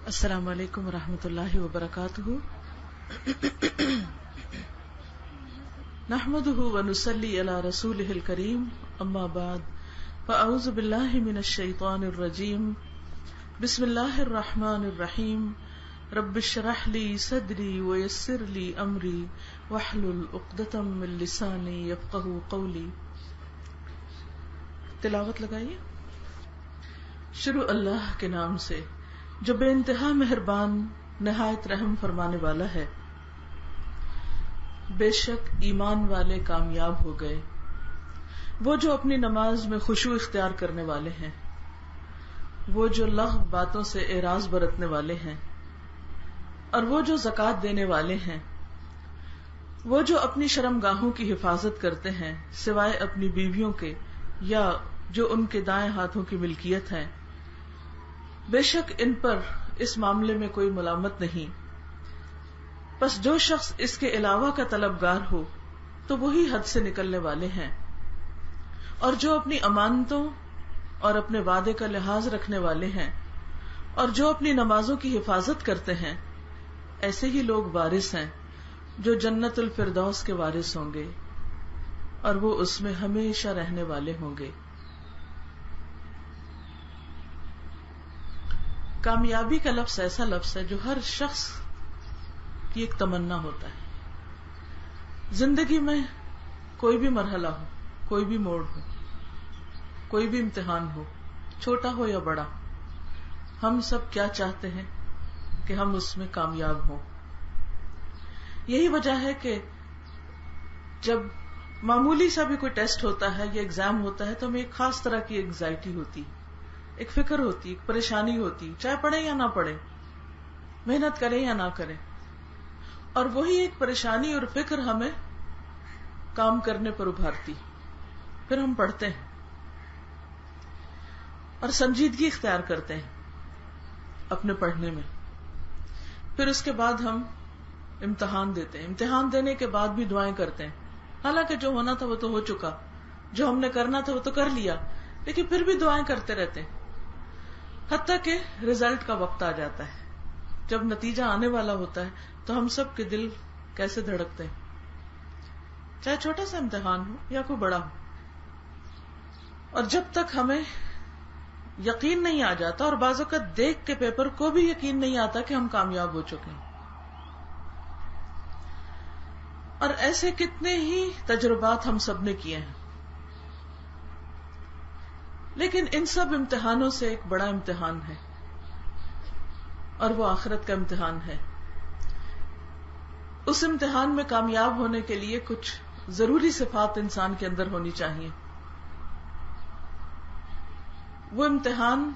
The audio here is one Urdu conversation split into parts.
السلام علیکم ورحمۃ اللہ وبرکاتہ. نحمده ونصلي على رسوله الكريم اما بعد فاعوذ باللہ من الشیطان الرجیم. بسم اللہ الرحمن الرحیم. رب اشرح لي صدری ويسر لي امری واحلل عقدۃ من لسانی یفقهوا قولی. تلاوت لگائیے. شروع اللہ کے نام سے جو بے انتہا مہربان نہایت رحم فرمانے والا ہے. بے شک ایمان والے کامیاب ہو گئے وہ جو اپنی نماز میں خشوع اختیار کرنے والے ہیں، وہ جو لغو باتوں سے اعراض برتنے والے ہیں، اور وہ جو زکوٰۃ دینے والے ہیں، وہ جو اپنی شرمگاہوں کی حفاظت کرتے ہیں سوائے اپنی بیویوں کے یا جو ان کے دائیں ہاتھوں کی ملکیت ہے. بے شک ان پر اس معاملے میں کوئی ملامت نہیں. پس جو شخص اس کے علاوہ کا طلبگار ہو تو وہی حد سے نکلنے والے ہیں، اور جو اپنی امانتوں اور اپنے وعدے کا لحاظ رکھنے والے ہیں اور جو اپنی نمازوں کی حفاظت کرتے ہیں، ایسے ہی لوگ وارث ہیں جو جنت الفردوس کے وارث ہوں گے اور وہ اس میں ہمیشہ رہنے والے ہوں گے. کامیابی کا لفظ ایسا لفظ ہے جو ہر شخص کی ایک تمنا ہوتا ہے. زندگی میں کوئی بھی مرحلہ ہو، کوئی بھی موڑ ہو، کوئی بھی امتحان ہو، چھوٹا ہو یا بڑا، ہم سب کیا چاہتے ہیں کہ ہم اس میں کامیاب ہوں. یہی وجہ ہے کہ جب معمولی سا بھی کوئی ٹیسٹ ہوتا ہے یا ایگزام ہوتا ہے تو ہمیں ایک خاص طرح کی انگزائٹی ہوتی، ایک فکر ہوتی، ایک پریشانی ہوتی، چاہے پڑھے یا نہ پڑھے، محنت کریں یا نہ کریں. اور وہی ایک پریشانی اور فکر ہمیں کام کرنے پر ابھارتی. پھر ہم پڑھتے ہیں اور سنجیدگی اختیار کرتے ہیں اپنے پڑھنے میں. پھر اس کے بعد ہم امتحان دیتے ہیں. امتحان دینے کے بعد بھی دعائیں کرتے ہیں. حالانکہ جو ہونا تھا وہ تو ہو چکا، جو ہم نے کرنا تھا وہ تو کر لیا، لیکن پھر بھی دعائیں کرتے رہتے ہیں حتیٰ کہ رزلٹ کا وقت آ جاتا ہے. جب نتیجہ آنے والا ہوتا ہے تو ہم سب کے دل کیسے دھڑکتے ہیں، چاہے چھوٹا سا امتحان ہو یا کوئی بڑا ہو. اور جب تک ہمیں یقین نہیں آ جاتا، اور بعض اوقات دیکھ کے پیپر کو بھی یقین نہیں آتا کہ ہم کامیاب ہو چکے ہیں. اور ایسے کتنے ہی تجربات ہم سب نے کیے ہیں. لیکن ان سب امتحانوں سے ایک بڑا امتحان ہے اور وہ آخرت کا امتحان ہے. اس امتحان میں کامیاب ہونے کے لیے کچھ ضروری صفات انسان کے اندر ہونی چاہیے. وہ امتحان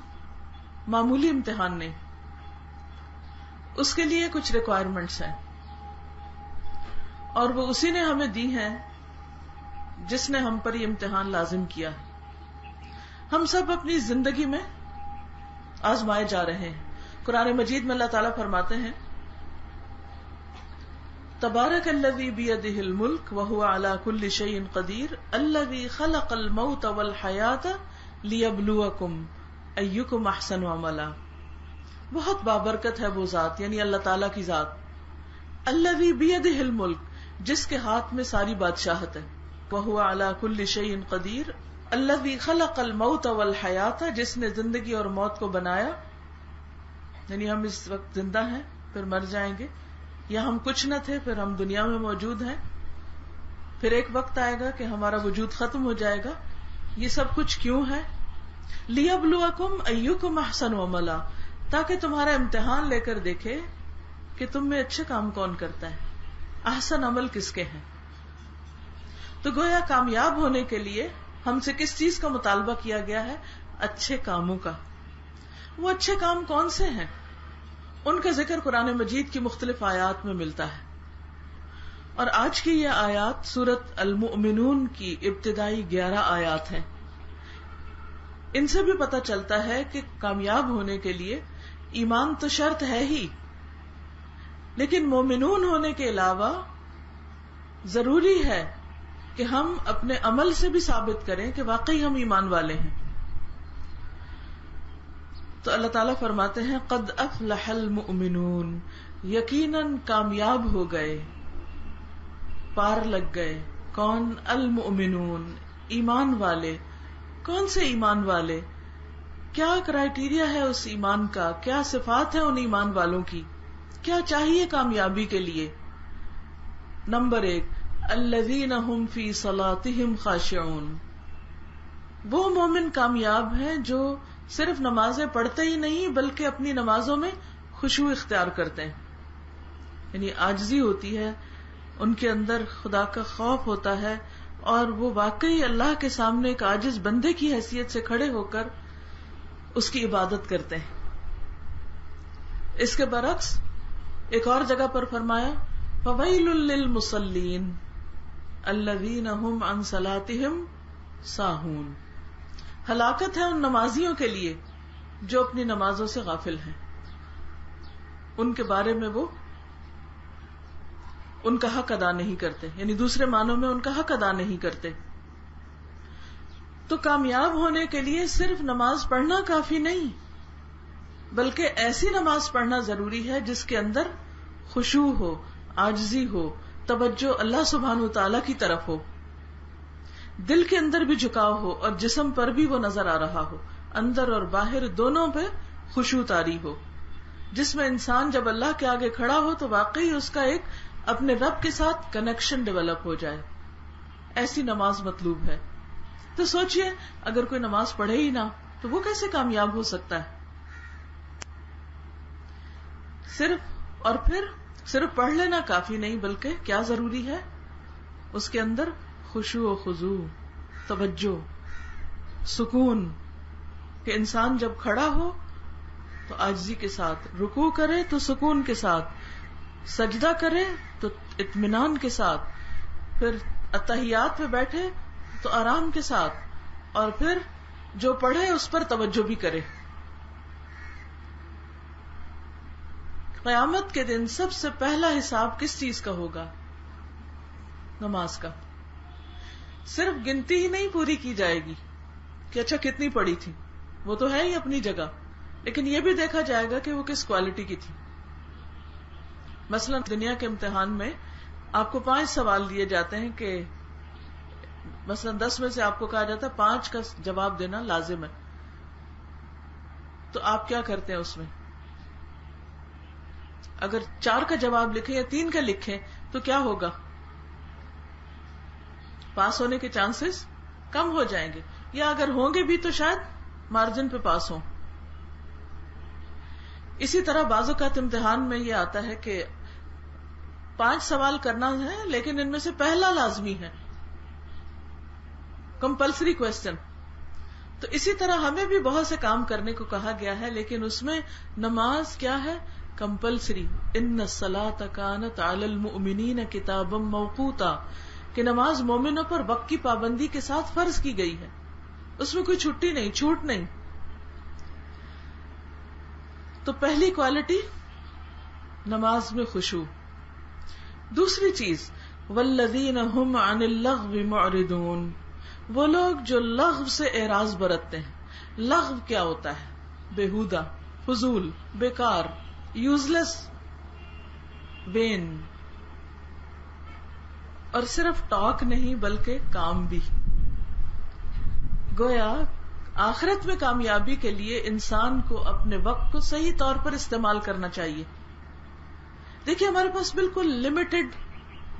معمولی امتحان نہیں، اس کے لیے کچھ ریکوائرمنٹس ہیں، اور وہ اسی نے ہمیں دی ہیں جس نے ہم پر یہ امتحان لازم کیا ہے. ہم سب اپنی زندگی میں آزمائے جا رہے ہیں. قرآن مجید میں اللہ تعالیٰ فرماتے ہیں تبارک الذی بیدہ الملک وہو علی کل شیء قدیر الذی خلق الموت والحیاۃ لیبلوکم ایکم احسن عملا. بہت بابرکت ہے وہ ذات، یعنی اللہ تعالیٰ کی ذات، الذی بیدہ الملک، جس کے ہاتھ میں ساری بادشاہت ہے، وہو علی کل شیء قدیر، الذی خلق الموت والحیاۃ، جس نے زندگی اور موت کو بنایا. یعنی ہم اس وقت زندہ ہیں پھر مر جائیں گے، یا ہم کچھ نہ تھے پھر ہم دنیا میں موجود ہیں، پھر ایک وقت آئے گا کہ ہمارا وجود ختم ہو جائے گا. یہ سب کچھ کیوں ہے؟ لیبلوکم ایکم احسن عملا، تاکہ تمہارا امتحان لے کر دیکھے کہ تم میں اچھے کام کون کرتا ہے، احسن عمل کس کے ہیں. تو گویا کامیاب ہونے کے لیے ہم سے کس چیز کا مطالبہ کیا گیا ہے؟ اچھے کاموں کا. وہ اچھے کام کون سے ہیں؟ ان کا ذکر قرآن مجید کی مختلف آیات میں ملتا ہے، اور آج کی یہ آیات سورۃ المؤمنون کی ابتدائی 11 آیات ہیں. ان سے بھی پتہ چلتا ہے کہ کامیاب ہونے کے لیے ایمان تو شرط ہے ہی، لیکن مومنون ہونے کے علاوہ ضروری ہے کہ ہم اپنے عمل سے بھی ثابت کریں کہ واقعی ہم ایمان والے ہیں. تو اللہ تعالیٰ فرماتے ہیں قد افلح المؤمنون، یقیناً کامیاب ہو گئے، پار لگ گئے، کون؟ المؤمنون، ایمان والے۔ کون سے ایمان والے؟ کیا کرائیٹیریا ہے اس ایمان کا؟ کیا صفات ہے ان ایمان والوں کی؟ کیا چاہیے کامیابی کے لیے؟ نمبر 1، الذین هم فی صلاتهم خاشعون، وہ مومن کامیاب ہیں جو صرف نمازیں پڑھتے ہی نہیں بلکہ اپنی نمازوں میں خشوع اختیار کرتے ہیں، یعنی عاجزی ہوتی ہے ان کے اندر، خدا کا خوف ہوتا ہے، اور وہ واقعی اللہ کے سامنے ایک عاجز بندے کی حیثیت سے کھڑے ہو کر اس کی عبادت کرتے ہیں۔ اس کے برعکس ایک اور جگہ پر فرمایا فَوَيْلٌ لِّلْمُصَلِّينَ الَّذِينَ هُمْ عَنْ صَلَاتِهِمْ سَاهُونَ، ہلاکت ہے ان نمازیوں کے لیے جو اپنی نمازوں سے غافل ہیں، ان کے بارے میں وہ ان کا حق ادا نہیں کرتے، یعنی دوسرے معنوں میں ان کا حق ادا نہیں کرتے۔ تو کامیاب ہونے کے لیے صرف نماز پڑھنا کافی نہیں، بلکہ ایسی نماز پڑھنا ضروری ہے جس کے اندر خشوع ہو، عاجزی ہو، توجہ اللہ سبحانہ وتعالی کی طرف ہو، دل کے اندر بھی جھکاؤ ہو اور جسم پر بھی وہ نظر آ رہا ہو، اندر اور باہر دونوں پہ خشوع طاری ہو، جس میں انسان جب اللہ کے آگے کھڑا ہو تو واقعی اس کا ایک اپنے رب کے ساتھ کنیکشن ڈیولپ ہو جائے۔ ایسی نماز مطلوب ہے۔ تو سوچئے اگر کوئی نماز پڑھے ہی نہ تو وہ کیسے کامیاب ہو سکتا ہے؟ صرف پڑھ لینا کافی نہیں، بلکہ کیا ضروری ہے؟ اس کے اندر خشوع و خضوع، توجہ، سکون، کہ انسان جب کھڑا ہو تو عاجزی کے ساتھ، رکوع کرے تو سکون کے ساتھ، سجدہ کرے تو اطمینان کے ساتھ، پھر اتحیات پہ بیٹھے تو آرام کے ساتھ، اور پھر جو پڑھے اس پر توجہ بھی کرے۔ قیامت کے دن سب سے پہلا حساب کس چیز کا ہوگا؟ نماز کا۔ صرف گنتی ہی نہیں پوری کی جائے گی کہ اچھا کتنی پڑھی تھی، وہ تو ہے ہی اپنی جگہ، لیکن یہ بھی دیکھا جائے گا کہ وہ کس کوالٹی کی تھی۔ مثلا دنیا کے امتحان میں آپ کو 5 سوال دیے جاتے ہیں کہ مثلا 10 میں سے آپ کو کہا جاتا ہے 5 کا جواب دینا لازم ہے، تو آپ کیا کرتے ہیں اس میں؟ اگر 4 کا جواب لکھیں یا 3 کا لکھیں تو کیا ہوگا؟ پاس ہونے کے چانسز کم ہو جائیں گے، یا اگر ہوں گے بھی تو شاید مارجن پہ پاس ہوں۔ اسی طرح بعض اوقات امتحان میں یہ آتا ہے کہ 5 سوال کرنا ہے لیکن ان میں سے پہلا لازمی ہے، کمپلسری کوسچن۔ تو اسی طرح ہمیں بھی بہت سے کام کرنے کو کہا گیا ہے، لیکن اس میں نماز کیا ہے؟ کمپلسری۔ ان الصلاۃ کانت علی المؤمنین کتابا موقوتا، کہ نماز مومنوں پر وقت کی پابندی کے ساتھ فرض کی گئی ہے، اس میں کوئی چھٹی نہیں، چھوٹ نہیں۔ تو پہلی کوالٹی نماز میں خشوع۔ دوسری چیز والذین هم عن اللغو معرضون، وہ لوگ جو لغو سے اعراض برتتے ہیں۔ لغو کیا ہوتا ہے؟ بیہودہ، فضول، بیکار، یوزلیس، وین، اور صرف ٹاک نہیں بلکہ کام بھی۔ گویا آخرت میں کامیابی کے لیے انسان کو اپنے وقت کو صحیح طور پر استعمال کرنا چاہیے۔ دیکھیے ہمارے پاس بالکل لمیٹڈ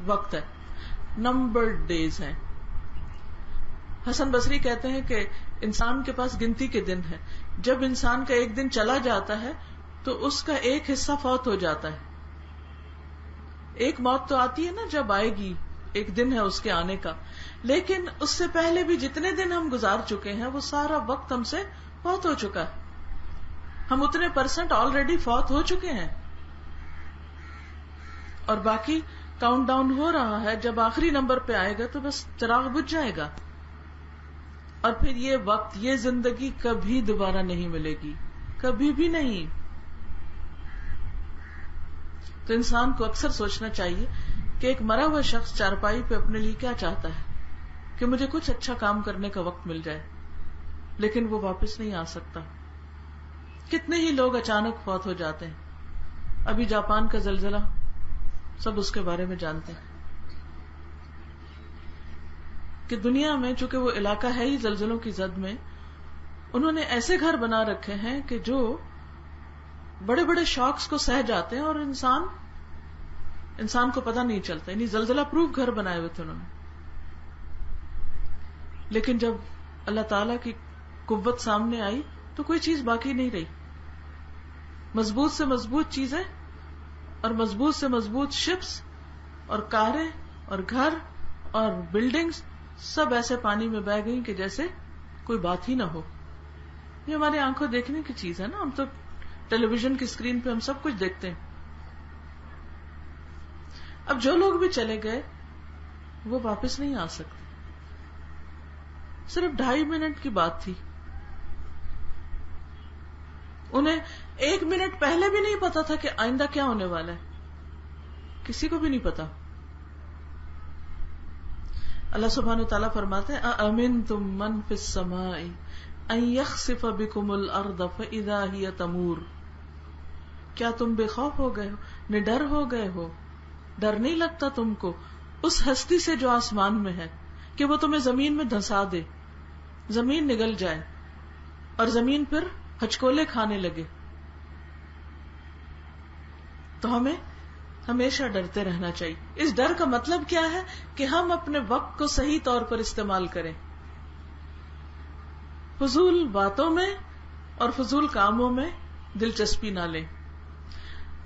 وقت ہے، نمبرڈ ڈیز ہیں۔ حسن بصری کہتے ہیں کہ انسان کے پاس گنتی کے دن ہے، جب انسان کا ایک دن چلا جاتا ہے تو اس کا ایک حصہ فوت ہو جاتا ہے۔ ایک موت تو آتی ہے نا، جب آئے گی، ایک دن ہے اس کے آنے کا، لیکن اس سے پہلے بھی جتنے دن ہم گزار چکے ہیں وہ سارا وقت ہم سے فوت ہو چکا ہے، ہم اتنے % آلریڈی فوت ہو چکے ہیں، اور باقی کاؤنٹ ڈاؤن ہو رہا ہے۔ جب آخری نمبر پہ آئے گا تو بس چراغ بجھ جائے گا، اور پھر یہ وقت، یہ زندگی کبھی دوبارہ نہیں ملے گی، کبھی بھی نہیں۔ تو انسان کو اکثر سوچنا چاہیے کہ ایک مرا ہوا شخص چارپائی پہ اپنے لیے کیا چاہتا ہے کہ مجھے کچھ اچھا کام کرنے کا وقت مل جائے، لیکن وہ واپس نہیں آ سکتا۔ کتنے ہی لوگ اچانک فوت ہو جاتے ہیں. ابھی جاپان کا زلزلہ سب اس کے بارے میں جانتے ہیں کہ دنیا میں چونکہ وہ علاقہ ہے ہی زلزلوں کی زد میں، انہوں نے ایسے گھر بنا رکھے ہیں کہ جو بڑے بڑے شاکس کو سہ جاتے ہیں اور انسان کو پتہ نہیں چلتا. یعنی زلزلہ پروف گھر بنائے ہوئے تھے انہوں نے. لیکن جب اللہ تعالی کی قوت سامنے آئی تو کوئی چیز باقی نہیں رہی. مضبوط سے مضبوط چیزیں اور مضبوط سے مضبوط شپس اور کاریں اور گھر اور بلڈنگز سب ایسے پانی میں بہہ گئی کہ جیسے کوئی بات ہی نہ ہو. یہ ہماری آنکھوں دیکھنے کی چیز ہے نا. ہم تو ٹیلی ویژن کی اسکرین پہ ہم سب کچھ دیکھتے ہیں. اب جو لوگ بھی چلے گئے وہ واپس نہیں آ سکتے. صرف 2.5 منٹ کی بات تھی. انہیں 1 منٹ پہلے بھی نہیں پتا تھا کہ آئندہ کیا ہونے والا ہے. کسی کو بھی نہیں پتا. اللہ سبحانہ وتعالیٰ فرماتے ہیں اَأَمِنْتُم مَّن فِي السَّمَاءِ أَن يَخْسِفَ بِكُمُ الْأَرْضَ فَإِذَا هِيَ تَمُورُ. کیا تم بے خوف ہو گئے ہو، نڈر ہو گئے ہو، ڈر نہیں لگتا تم کو اس ہستی سے جو آسمان میں ہے کہ وہ تمہیں زمین میں دھسا دے، زمین نگل جائے اور زمین پھر ہچکولے کھانے لگے. تو ہمیں ہمیشہ ڈرتے رہنا چاہیے. اس ڈر کا مطلب کیا ہے کہ ہم اپنے وقت کو صحیح طور پر استعمال کریں، فضول باتوں میں اور فضول کاموں میں دلچسپی نہ لیں.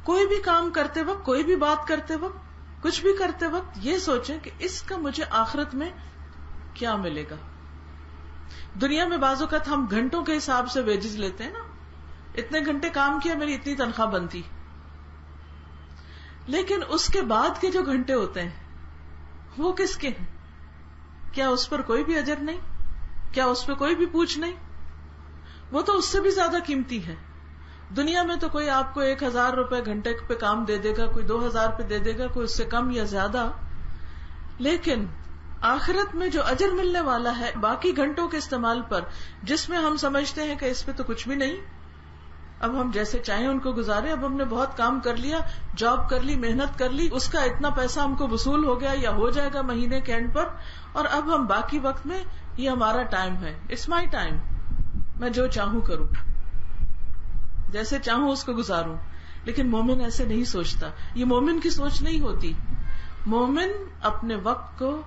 کوئی بھی کام کرتے وقت، کوئی بھی بات کرتے وقت، کچھ بھی کرتے وقت یہ سوچیں کہ اس کا مجھے آخرت میں کیا ملے گا. دنیا میں بعض اوقات ہم گھنٹوں کے حساب سے ویجز لیتے ہیں نا، اتنے گھنٹے کام کیا میری اتنی تنخواہ بنتی. لیکن اس کے بعد کے جو گھنٹے ہوتے ہیں وہ کس کے ہیں؟ کیا اس پر کوئی بھی اجر نہیں؟ کیا اس پہ کوئی بھی پوچھ نہیں؟ وہ تو اس سے بھی زیادہ قیمتی ہے. دنیا میں تو کوئی آپ کو 1,000 روپے گھنٹے پہ کام دے دے گا، کوئی 2,000 پہ دے دے گا، کوئی اس سے کم یا زیادہ. لیکن آخرت میں جو اجر ملنے والا ہے باقی گھنٹوں کے استعمال پر، جس میں ہم سمجھتے ہیں کہ اس پہ تو کچھ بھی نہیں، اب ہم جیسے چاہیں ان کو گزارے. اب ہم نے بہت کام کر لیا، جاب کر لی، محنت کر لی، اس کا اتنا پیسہ ہم کو وصول ہو گیا یا ہو جائے گا مہینے کے اینڈ پر، اور اب ہم باقی وقت میں یہ ہمارا ٹائم ہے، اٹس مائی ٹائم، میں جو چاہوں کروں، جیسے چاہوں اس کو گزاروں. لیکن مومن ایسے نہیں سوچتا. یہ مومن کی سوچ نہیں ہوتی. مومن اپنے وقت کو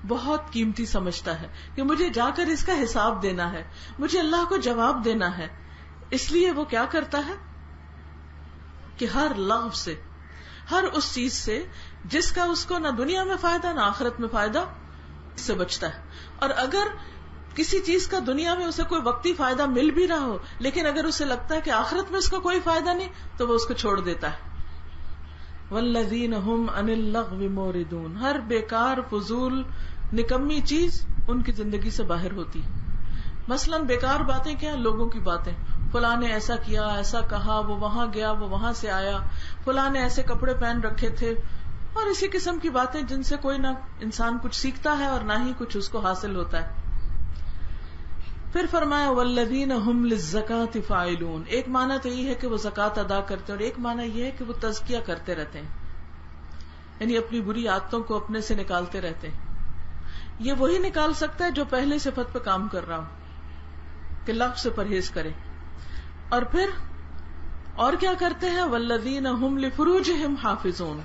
بہت قیمتی سمجھتا ہے کہ مجھے جا کر اس کا حساب دینا ہے، مجھے اللہ کو جواب دینا ہے. اس لیے وہ کیا کرتا ہے کہ ہر لغو سے، ہر اس چیز سے جس کا اس کو نہ دنیا میں فائدہ نہ آخرت میں فائدہ، اس سے بچتا ہے. اور اگر کسی چیز کا دنیا میں اسے کوئی وقتی فائدہ مل بھی رہا ہو، لیکن اگر اسے لگتا ہے کہ آخرت میں اس کا کوئی فائدہ نہیں، تو وہ اس کو چھوڑ دیتا ہے. والذین هم عن اللغو موردون. ہر بیکار، فضول، نکمی چیز ان کی زندگی سے باہر ہوتی. مثلا بیکار باتیں کیا؟ لوگوں کی باتیں. فلاں نے ایسا کیا، ایسا کہا، وہ وہاں گیا، وہ وہاں سے آیا، فلاں نے ایسے کپڑے پہن رکھے تھے، اور اسی قسم کی باتیں جن سے کوئی نہ انسان کچھ سیکھتا ہے اور نہ ہی کچھ اس کو حاصل ہوتا ہے. پھر فرمایا والذین هم للزکاۃ فاعلون. ایک معنی تو یہ ہے کہ وہ زکوٰۃ ادا کرتے ہیں، اور ایک معنی یہ ہے کہ وہ تزکیہ کرتے رہتے ہیں، یعنی اپنی بری عادتوں کو اپنے سے نکالتے رہتے ہیں. یہ وہی نکال سکتا ہے جو پہلے صفت پہ کام کر رہا ہو کہ لغو سے پرہیز کرے. اور پھر اور کیا کرتے ہیں؟ والذین هم لفروجہم حافظون.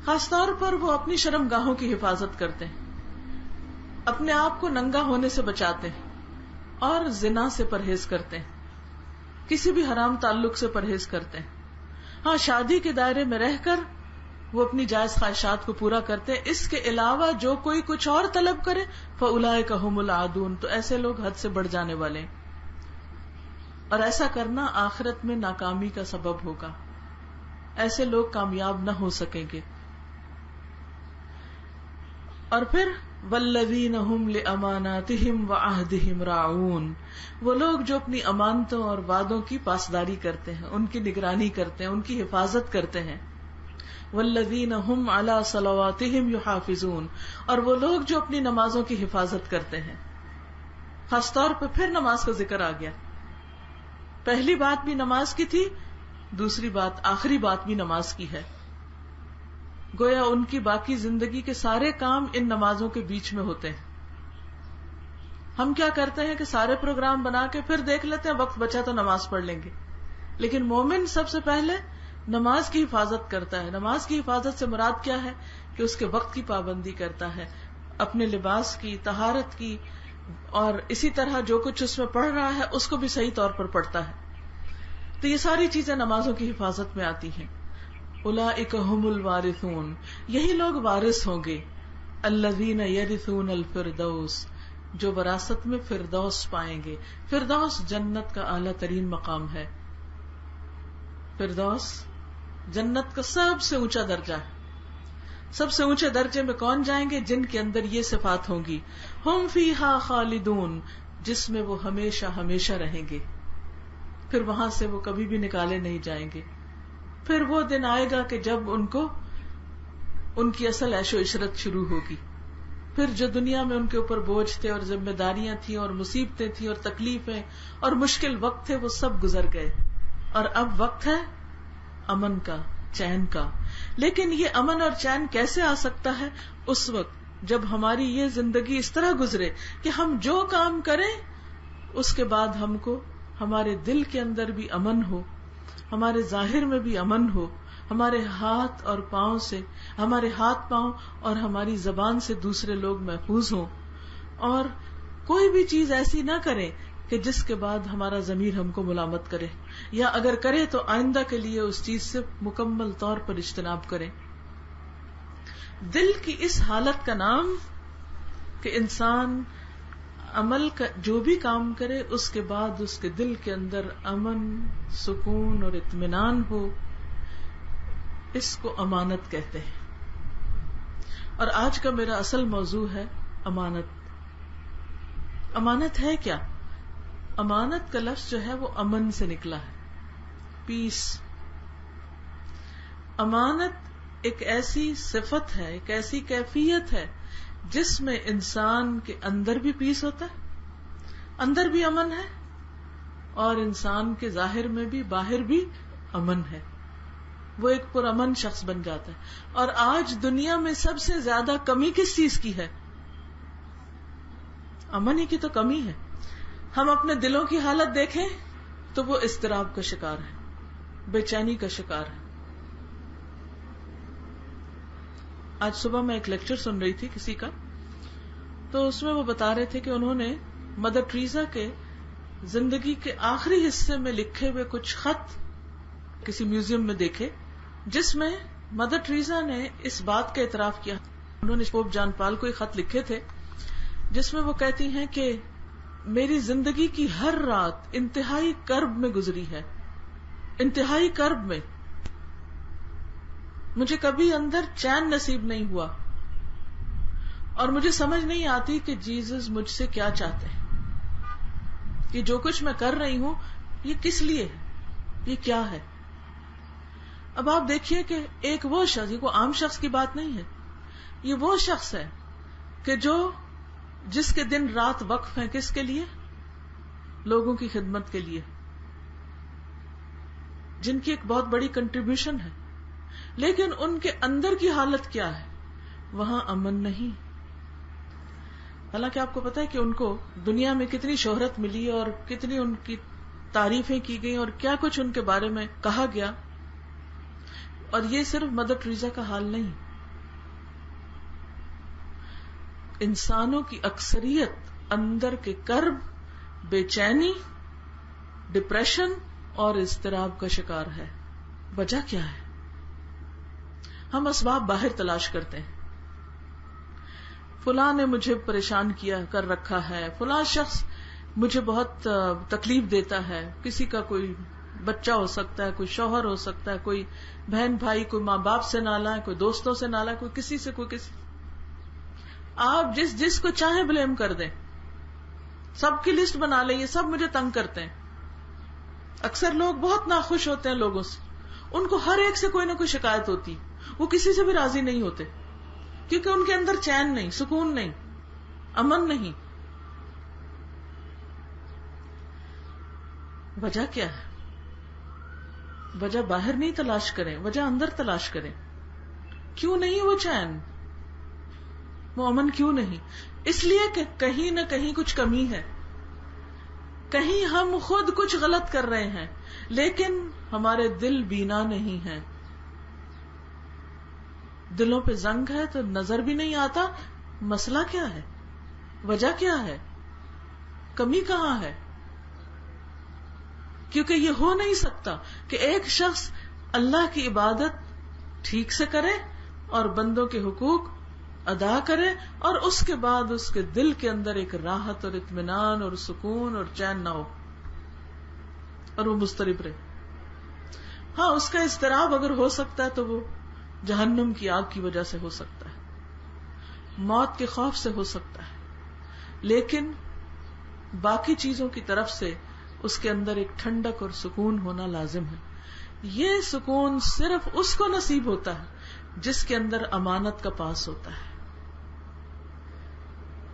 خاص طور پر وہ اپنی شرم گاہوں کی حفاظت کرتے ہیں، اپنے آپ کو ننگا ہونے سے بچاتے ہیں، اور زنا سے پرہیز کرتے ہیں، کسی بھی حرام تعلق سے پرہیز کرتے ہیں. ہاں، شادی کے دائرے میں رہ کر وہ اپنی جائز خواہشات کو پورا کرتے ہیں. اس کے علاوہ جو کوئی کچھ اور طلب کرے فَأُولَٰئِكَ هُمُ الْعَادُونَ. تو ایسے لوگ حد سے بڑھ جانے والے ہیں، اور ایسا کرنا آخرت میں ناکامی کا سبب ہوگا. ایسے لوگ کامیاب نہ ہو سکیں گے. اور پھر والذین هم لأماناتهم وعہدهم راعون. وہ لوگ جو اپنی امانتوں اور وعدوں کی پاسداری کرتے ہیں، ان کی نگرانی کرتے ہیں، ان کی حفاظت کرتے ہیں. والذین هم علی صلواتهم یحافظون. اور وہ لوگ جو اپنی نمازوں کی حفاظت کرتے ہیں. خاص طور پہ پھر نماز کا ذکر آ گیا. پہلی بات بھی نماز کی تھی، دوسری بات آخری بات بھی نماز کی ہے. گویا ان کی باقی زندگی کے سارے کام ان نمازوں کے بیچ میں ہوتے ہیں. ہم کیا کرتے ہیں کہ سارے پروگرام بنا کے پھر دیکھ لیتے ہیں وقت بچا تو نماز پڑھ لیں گے، لیکن مومن سب سے پہلے نماز کی حفاظت کرتا ہے. نماز کی حفاظت سے مراد کیا ہے کہ اس کے وقت کی پابندی کرتا ہے، اپنے لباس کی، طہارت کی، اور اسی طرح جو کچھ اس میں پڑھ رہا ہے اس کو بھی صحیح طور پر پڑھتا ہے. تو یہ ساری چیزیں نمازوں کی حفاظت میں آتی ہیں. اولئک ھم الوارثون، یہی لوگ وارث ہوں گے. الذین یرثون الفردوس، جو وراثت میں فردوس پائیں گے. فردوس جنت کا اعلیٰ ترین مقام ہے. فردوس جنت کا سب سے اونچا درجہ ہے. سب سے اونچے درجے میں کون جائیں گے؟ جن کے اندر یہ صفات ہوں گی. ہم فیہا خالدون، جس میں وہ ہمیشہ ہمیشہ رہیں گے، پھر وہاں سے وہ کبھی بھی نکالے نہیں جائیں گے. پھر وہ دن آئے گا کہ جب ان کو ان کی اصل عیش و عشرت شروع ہوگی. پھر جو دنیا میں ان کے اوپر بوجھ تھے اور ذمہ داریاں تھیں اور مصیبتیں تھیں اور تکلیفیں اور مشکل وقت تھے، وہ سب گزر گئے، اور اب وقت ہے امن کا، چین کا. لیکن یہ امن اور چین کیسے آ سکتا ہے؟ اس وقت جب ہماری یہ زندگی اس طرح گزرے کہ ہم جو کام کریں اس کے بعد ہم کو ہمارے دل کے اندر بھی امن ہو، ہمارے ظاہر میں بھی امن ہو، ہمارے ہاتھ اور پاؤں سے، ہمارے ہاتھ پاؤں اور ہماری زبان سے دوسرے لوگ محفوظ ہوں، اور کوئی بھی چیز ایسی نہ کریں کہ جس کے بعد ہمارا ضمیر ہم کو ملامت کرے، یا اگر کرے تو آئندہ کے لیے اس چیز سے مکمل طور پر اجتناب کرے. دل کی اس حالت کا نام کہ انسان عمل کا جو بھی کام کرے اس کے بعد اس کے دل کے اندر امن، سکون اور اطمینان ہو، اس کو امانت کہتے ہیں. اور آج کا میرا اصل موضوع ہے امانت. امانت ہے کیا؟ امانت کا لفظ جو ہے وہ امن سے نکلا ہے، پیس. امانت ایک ایسی صفت ہے، ایک ایسی کیفیت ہے جس میں انسان کے اندر بھی پیس ہوتا ہے، اندر بھی امن ہے، اور انسان کے ظاہر میں بھی، باہر بھی امن ہے. وہ ایک پرامن شخص بن جاتا ہے. اور آج دنیا میں سب سے زیادہ کمی کس چیز کی ہے؟ امن ہی کی تو کمی ہے. ہم اپنے دلوں کی حالت دیکھیں تو وہ اضطراب کا شکار ہے، بے چینی کا شکار ہے. آج صبح میں ایک لیکچر سن رہی تھی کسی کا، تو اس میں وہ بتا رہے تھے کہ انہوں نے مدر ٹریزا کے زندگی کے آخری حصے میں لکھے ہوئے کچھ خط کسی میوزیم میں دیکھے، جس میں مدر ٹریزا نے اس بات کا اعتراف کیا. انہوں نے پوپ جان پال کو ایک خط لکھے تھے جس میں وہ کہتی ہیں کہ میری زندگی کی ہر رات انتہائی کرب میں گزری ہے، انتہائی کرب میں. مجھے کبھی اندر چین نصیب نہیں ہوا، اور مجھے سمجھ نہیں آتی کہ جیزس مجھ سے کیا چاہتے ہیں، کہ جو کچھ میں کر رہی ہوں یہ کس لیے ہے، یہ کیا ہے. اب آپ دیکھیے کہ ایک وہ شخص، یہ کوئی عام شخص کی بات نہیں ہے، یہ وہ شخص ہے کہ جس کے دن رات وقف ہیں کس کے لیے؟ لوگوں کی خدمت کے لیے، جن کی ایک بہت بڑی کنٹریبیوشن ہے. لیکن ان کے اندر کی حالت کیا ہے؟ وہاں امن نہیں. حالانکہ آپ کو پتا ہے کہ ان کو دنیا میں کتنی شہرت ملی اور کتنی ان کی تعریفیں کی گئی اور کیا کچھ ان کے بارے میں کہا گیا. اور یہ صرف مدر ٹریزا کا حال نہیں، انسانوں کی اکثریت اندر کے کرب، بے چینی، ڈپریشن اور اضطراب کا شکار ہے. وجہ کیا ہے؟ ہم اسباب باہر تلاش کرتے ہیں. فلاں نے مجھے پریشان کیا کر رکھا ہے، فلاں شخص مجھے بہت تکلیف دیتا ہے. کسی کا کوئی بچہ ہو سکتا ہے، کوئی شوہر ہو سکتا ہے، کوئی بہن بھائی، کوئی ماں باپ سے نالا ہے، کوئی دوستوں سے نالا ہے، کوئی کسی سے، کوئی کسی. آپ جس کو چاہیں بلیم کر دیں، سب کی لسٹ بنا لیں، یہ سب مجھے تنگ کرتے ہیں. اکثر لوگ بہت ناخوش ہوتے ہیں لوگوں سے، ان کو ہر ایک سے کوئی نہ کوئی شکایت ہوتی، وہ کسی سے بھی راضی نہیں ہوتے، کیونکہ ان کے اندر چین نہیں، سکون نہیں، امن نہیں. وجہ کیا ہے؟ وجہ باہر نہیں تلاش کریں، وجہ اندر تلاش کریں. کیوں نہیں وہ چین، وہ امن کیوں نہیں؟ اس لیے کہ کہیں نہ کہیں کچھ کمی ہے، کہیں ہم خود کچھ غلط کر رہے ہیں لیکن ہمارے دل بینا نہیں ہے. دلوں پہ زنگ ہے تو نظر بھی نہیں آتا. مسئلہ کیا ہے؟ وجہ کیا ہے؟ کمی کہاں ہے؟ کیونکہ یہ ہو نہیں سکتا کہ ایک شخص اللہ کی عبادت ٹھیک سے کرے اور بندوں کے حقوق ادا کرے اور اس کے بعد اس کے دل کے اندر ایک راحت اور اطمینان اور سکون اور چین نہ ہو اور وہ مضطرب رہے. ہاں، اس کا اضطراب اگر ہو سکتا ہے تو وہ جہنم کی آگ کی وجہ سے ہو سکتا ہے، موت کے خوف سے ہو سکتا ہے، لیکن باقی چیزوں کی طرف سے اس کے اندر ایک ٹھنڈک اور سکون ہونا لازم ہے. یہ سکون صرف اس کو نصیب ہوتا ہے جس کے اندر امانت کا پاس ہوتا ہے.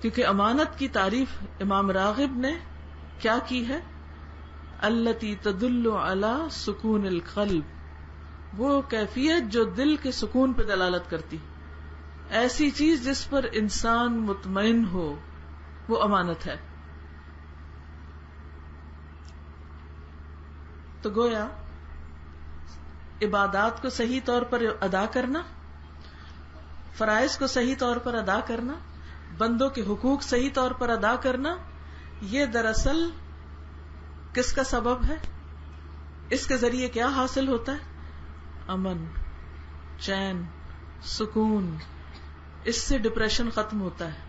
کیونکہ امانت کی تعریف امام راغب نے کیا کی ہے؟ التی تدل علی سکون القلب، وہ کیفیت جو دل کے سکون پہ دلالت کرتی، ایسی چیز جس پر انسان مطمئن ہو، وہ امانت ہے. تو گویا عبادات کو صحیح طور پر ادا کرنا، فرائض کو صحیح طور پر ادا کرنا، بندوں کے حقوق صحیح طور پر ادا کرنا، یہ دراصل کس کا سبب ہے؟ اس کے ذریعے کیا حاصل ہوتا ہے؟ امن، چین، سکون. اس سے ڈپریشن ختم ہوتا ہے،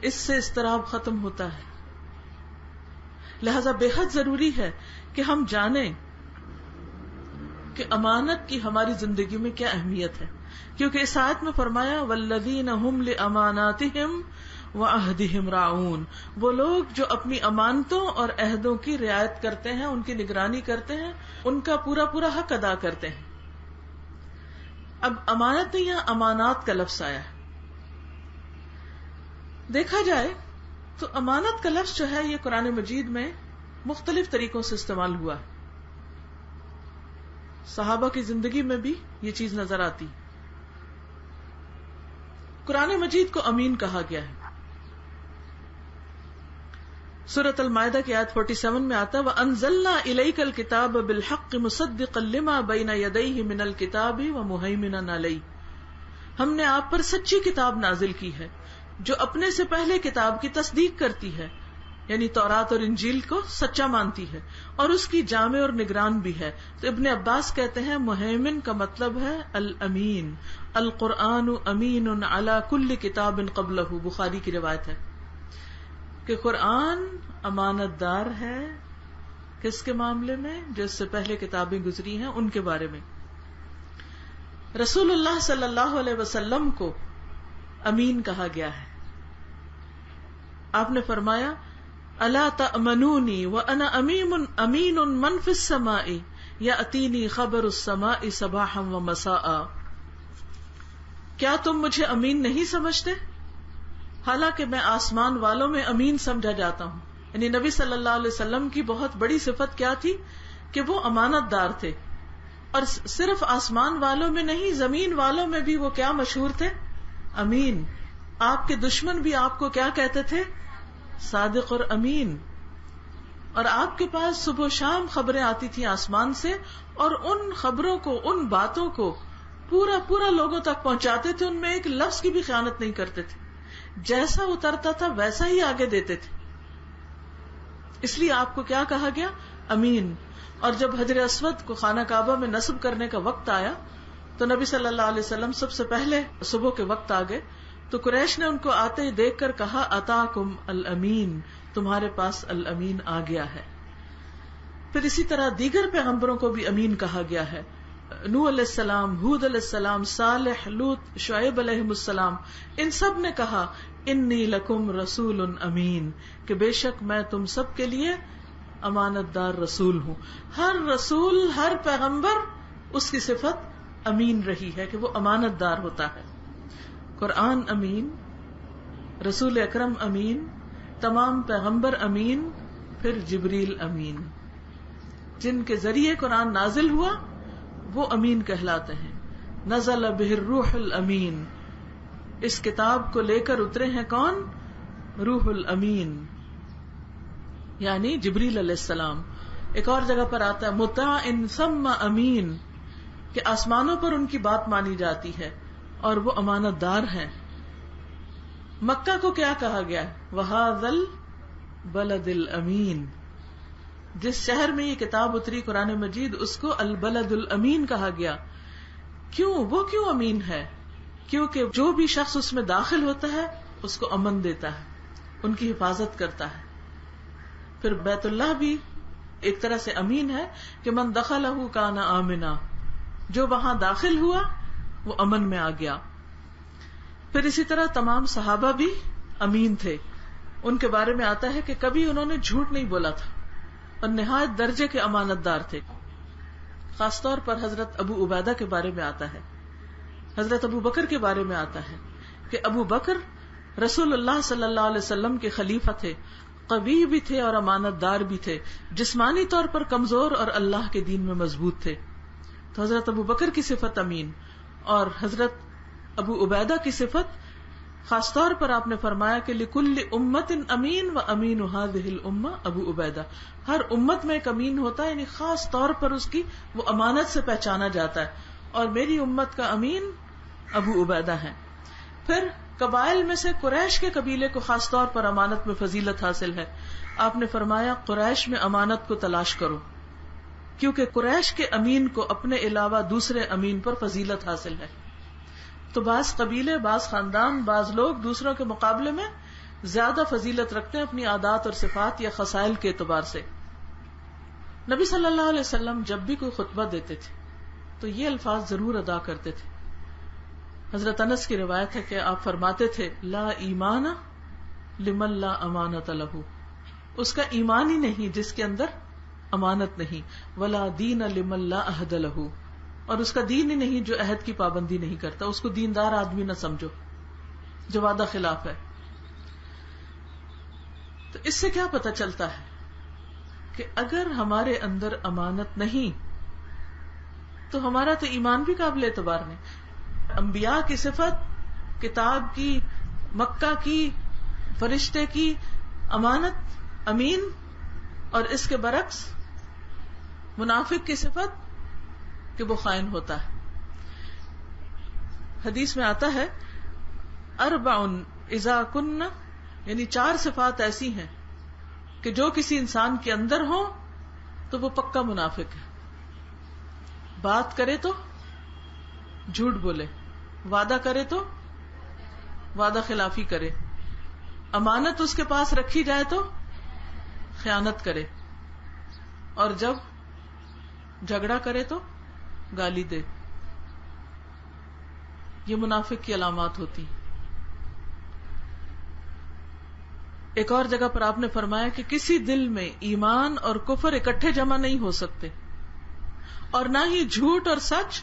اس سے اضطراب ختم ہوتا ہے. لہذا بے حد ضروری ہے کہ ہم جانیں کہ امانت کی ہماری زندگی میں کیا اہمیت ہے. کیونکہ اس آیت میں فرمایا والذین هم لاماناتهم وعہدهم راعون، وہ لوگ جو اپنی امانتوں اور عہدوں کی رعایت کرتے ہیں، ان کی نگرانی کرتے ہیں، ان کا پورا پورا حق ادا کرتے ہیں. اب امانت نہیں، یہاں امانات کا لفظ آیا ہے. دیکھا جائے تو امانت کا لفظ جو ہے یہ قرآن مجید میں مختلف طریقوں سے استعمال ہوا ہے. صحابہ کی زندگی میں بھی یہ چیز نظر آتی. قرآن مجید کو امین کہا گیا ہے. سورۃ المائدہ کی آیت 47 میں آتا وَأَنزَلْنَا إِلَيْكَ الْكِتَابَ بِالْحَقِّ مُصَدِّقًا لِمَا بَيْنَ يَدَيْهِ مِنَ الْكِتَابِ وَمُهَيْمِنًا عَلَيْهِ، ہم نے آپ پر سچی کتاب نازل کی ہے جو اپنے سے پہلے کتاب کی تصدیق کرتی ہے، یعنی تورات اور انجیل کو سچا مانتی ہے اور اس کی جامع اور نگران بھی ہے. تو ابن عباس کہتے ہیں مہیمن کا مطلب ہے الامین. القرآن امین علی کل کتاب قبلہ، بخاری کی روایت ہے کہ قرآن امانت دار ہے کس کے معاملے میں؟ جو اس سے پہلے کتابیں گزری ہیں ان کے بارے میں. رسول اللہ صلی اللہ علیہ وسلم کو امین کہا گیا ہے. آپ نے فرمایا الا تأمنونی وانا امین من فی السماء یأتینی خبر السماء صباحا ومساء، کیا تم مجھے امین نہیں سمجھتے حالانکہ میں آسمان والوں میں امین سمجھا جاتا ہوں. یعنی نبی صلی اللہ علیہ وسلم کی بہت بڑی صفت کیا تھی کہ وہ امانت دار تھے، اور صرف آسمان والوں میں نہیں زمین والوں میں بھی وہ کیا مشہور تھے؟ امین. آپ کے دشمن بھی آپ کو کیا کہتے تھے؟ صادق اور امین. اور آپ کے پاس صبح و شام خبریں آتی تھیں آسمان سے، اور ان خبروں کو، ان باتوں کو پورا پورا لوگوں تک پہنچاتے تھے. ان میں ایک لفظ کی بھی خیانت نہیں کرتے تھے، جیسا اترتا تھا ویسا ہی آگے دیتے تھے. اس لیے آپ کو کیا کہا گیا؟ امین. اور جب حجر اسود کو خانہ کعبہ میں نصب کرنے کا وقت آیا تو نبی صلی اللہ علیہ وسلم سب سے پہلے صبح کے وقت آ گئے تو قریش نے ان کو آتے ہی دیکھ کر کہا اتاکم الامین، تمہارے پاس الامین آ گیا ہے. پھر اسی طرح دیگر پیغمبروں کو بھی امین کہا گیا ہے. نوح علیہ السلام، ہود علیہ السلام، صالح، لوط، شعیب علیہ السلام، ان سب نے کہا انی لکم رسول امین، کہ بے شک میں تم سب کے لیے امانت دار رسول ہوں. ہر رسول، ہر پیغمبر، اس کی صفت امین رہی ہے کہ وہ امانت دار ہوتا ہے. قرآن امین، رسول اکرم امین، تمام پیغمبر امین، پھر جبریل امین. جن کے ذریعے قرآن نازل ہوا وہ امین کہلاتے ہیں. نزل بہ الروح الامین، اس کتاب کو لے کر اترے ہیں کون؟ روح الامین یعنی جبریل علیہ السلام. ایک اور جگہ پر آتا ہے مطاع ثم امین، کہ آسمانوں پر ان کی بات مانی جاتی ہے اور وہ امانت دار ہیں. مکہ کو کیا کہا گیا؟ وَهَذَا الْبَلَدِ الْأَمِينَ، جس شہر میں یہ کتاب اتری قرآن مجید اس کو البلد الامین کہا گیا. کیوں؟ وہ کیوں امین ہے؟ کیونکہ جو بھی شخص اس میں داخل ہوتا ہے اس کو امن دیتا ہے، ان کی حفاظت کرتا ہے. پھر بیت اللہ بھی ایک طرح سے امین ہے کہ من دخلہ کان آمنا، جو وہاں داخل ہوا وہ امن میں آ گیا. پھر اسی طرح تمام صحابہ بھی امین تھے. ان کے بارے میں آتا ہے کہ کبھی انہوں نے جھوٹ نہیں بولا تھا اور نہایت درجے کے امانت دار تھے. خاص طور پر حضرت ابو عبیدہ کے بارے میں آتا ہے، حضرت ابو بکر کے بارے میں آتا ہے کہ ابو بکر رسول اللہ صلی اللہ علیہ وسلم کے خلیفہ تھے، قوی بھی تھے اور امانت دار بھی تھے، جسمانی طور پر کمزور اور اللہ کے دین میں مضبوط تھے. تو حضرت ابو بکر کی صفت امین، اور حضرت ابو عبیدہ کی صفت خاص طور پر آپ نے فرمایا کہ لکل امت امین و امین هذه الامہ ابو عبیدہ، ہر امت میں ایک امین ہوتا ہے، یعنی خاص طور پر اس کی وہ امانت سے پہچانا جاتا ہے، اور میری امت کا امین ابو عبیدہ ہے. پھر قبائل میں سے قریش کے قبیلے کو خاص طور پر امانت میں فضیلت حاصل ہے. آپ نے فرمایا قریش میں امانت کو تلاش کرو، کیونکہ قریش کے امین کو اپنے علاوہ دوسرے امین پر فضیلت حاصل ہے. تو بعض قبیلے، بعض خاندان، بعض لوگ دوسروں کے مقابلے میں زیادہ فضیلت رکھتے ہیں اپنی عادات اور صفات یا خصائل کے اعتبار سے. نبی صلی اللہ علیہ وسلم جب بھی کوئی خطبہ دیتے تھے تو یہ الفاظ ضرور ادا کرتے تھے. حضرت انس کی روایت ہے کہ آپ فرماتے تھے لا ایمان لمن لا امانت لہ، اس کا ایمان ہی نہیں جس کے اندر امانت نہیں. ولا دین لمن لا عہد لہ، اور اس کا دین ہی نہیں جو عہد کی پابندی نہیں کرتا. اس کو دیندار آدمی نہ سمجھو جو وعدہ خلاف ہے. تو اس سے کیا پتہ چلتا ہے کہ اگر ہمارے اندر امانت نہیں تو ہمارا تو ایمان بھی قابل اعتبار نہیں. انبیاء کی صفت، کتاب کی، مکہ کی، فرشتے کی امانت امین، اور اس کے برعکس منافق کی صفت کہ وہ خائن ہوتا ہے. حدیث میں آتا ہے اربع اذا کن، یعنی 4 صفات ایسی ہیں کہ جو کسی انسان کے اندر ہو تو وہ پکا منافق ہے. بات کرے تو جھوٹ بولے، وعدہ کرے تو وعدہ خلافی کرے، امانت اس کے پاس رکھی جائے تو خیانت کرے، اور جب جھگڑا کرے تو گالی دے. یہ منافق کی علامات ہوتی. ایک اور جگہ پر آپ نے فرمایا کہ کسی دل میں ایمان اور کفر اکٹھے جمع نہیں ہو سکتے، اور نہ ہی جھوٹ اور سچ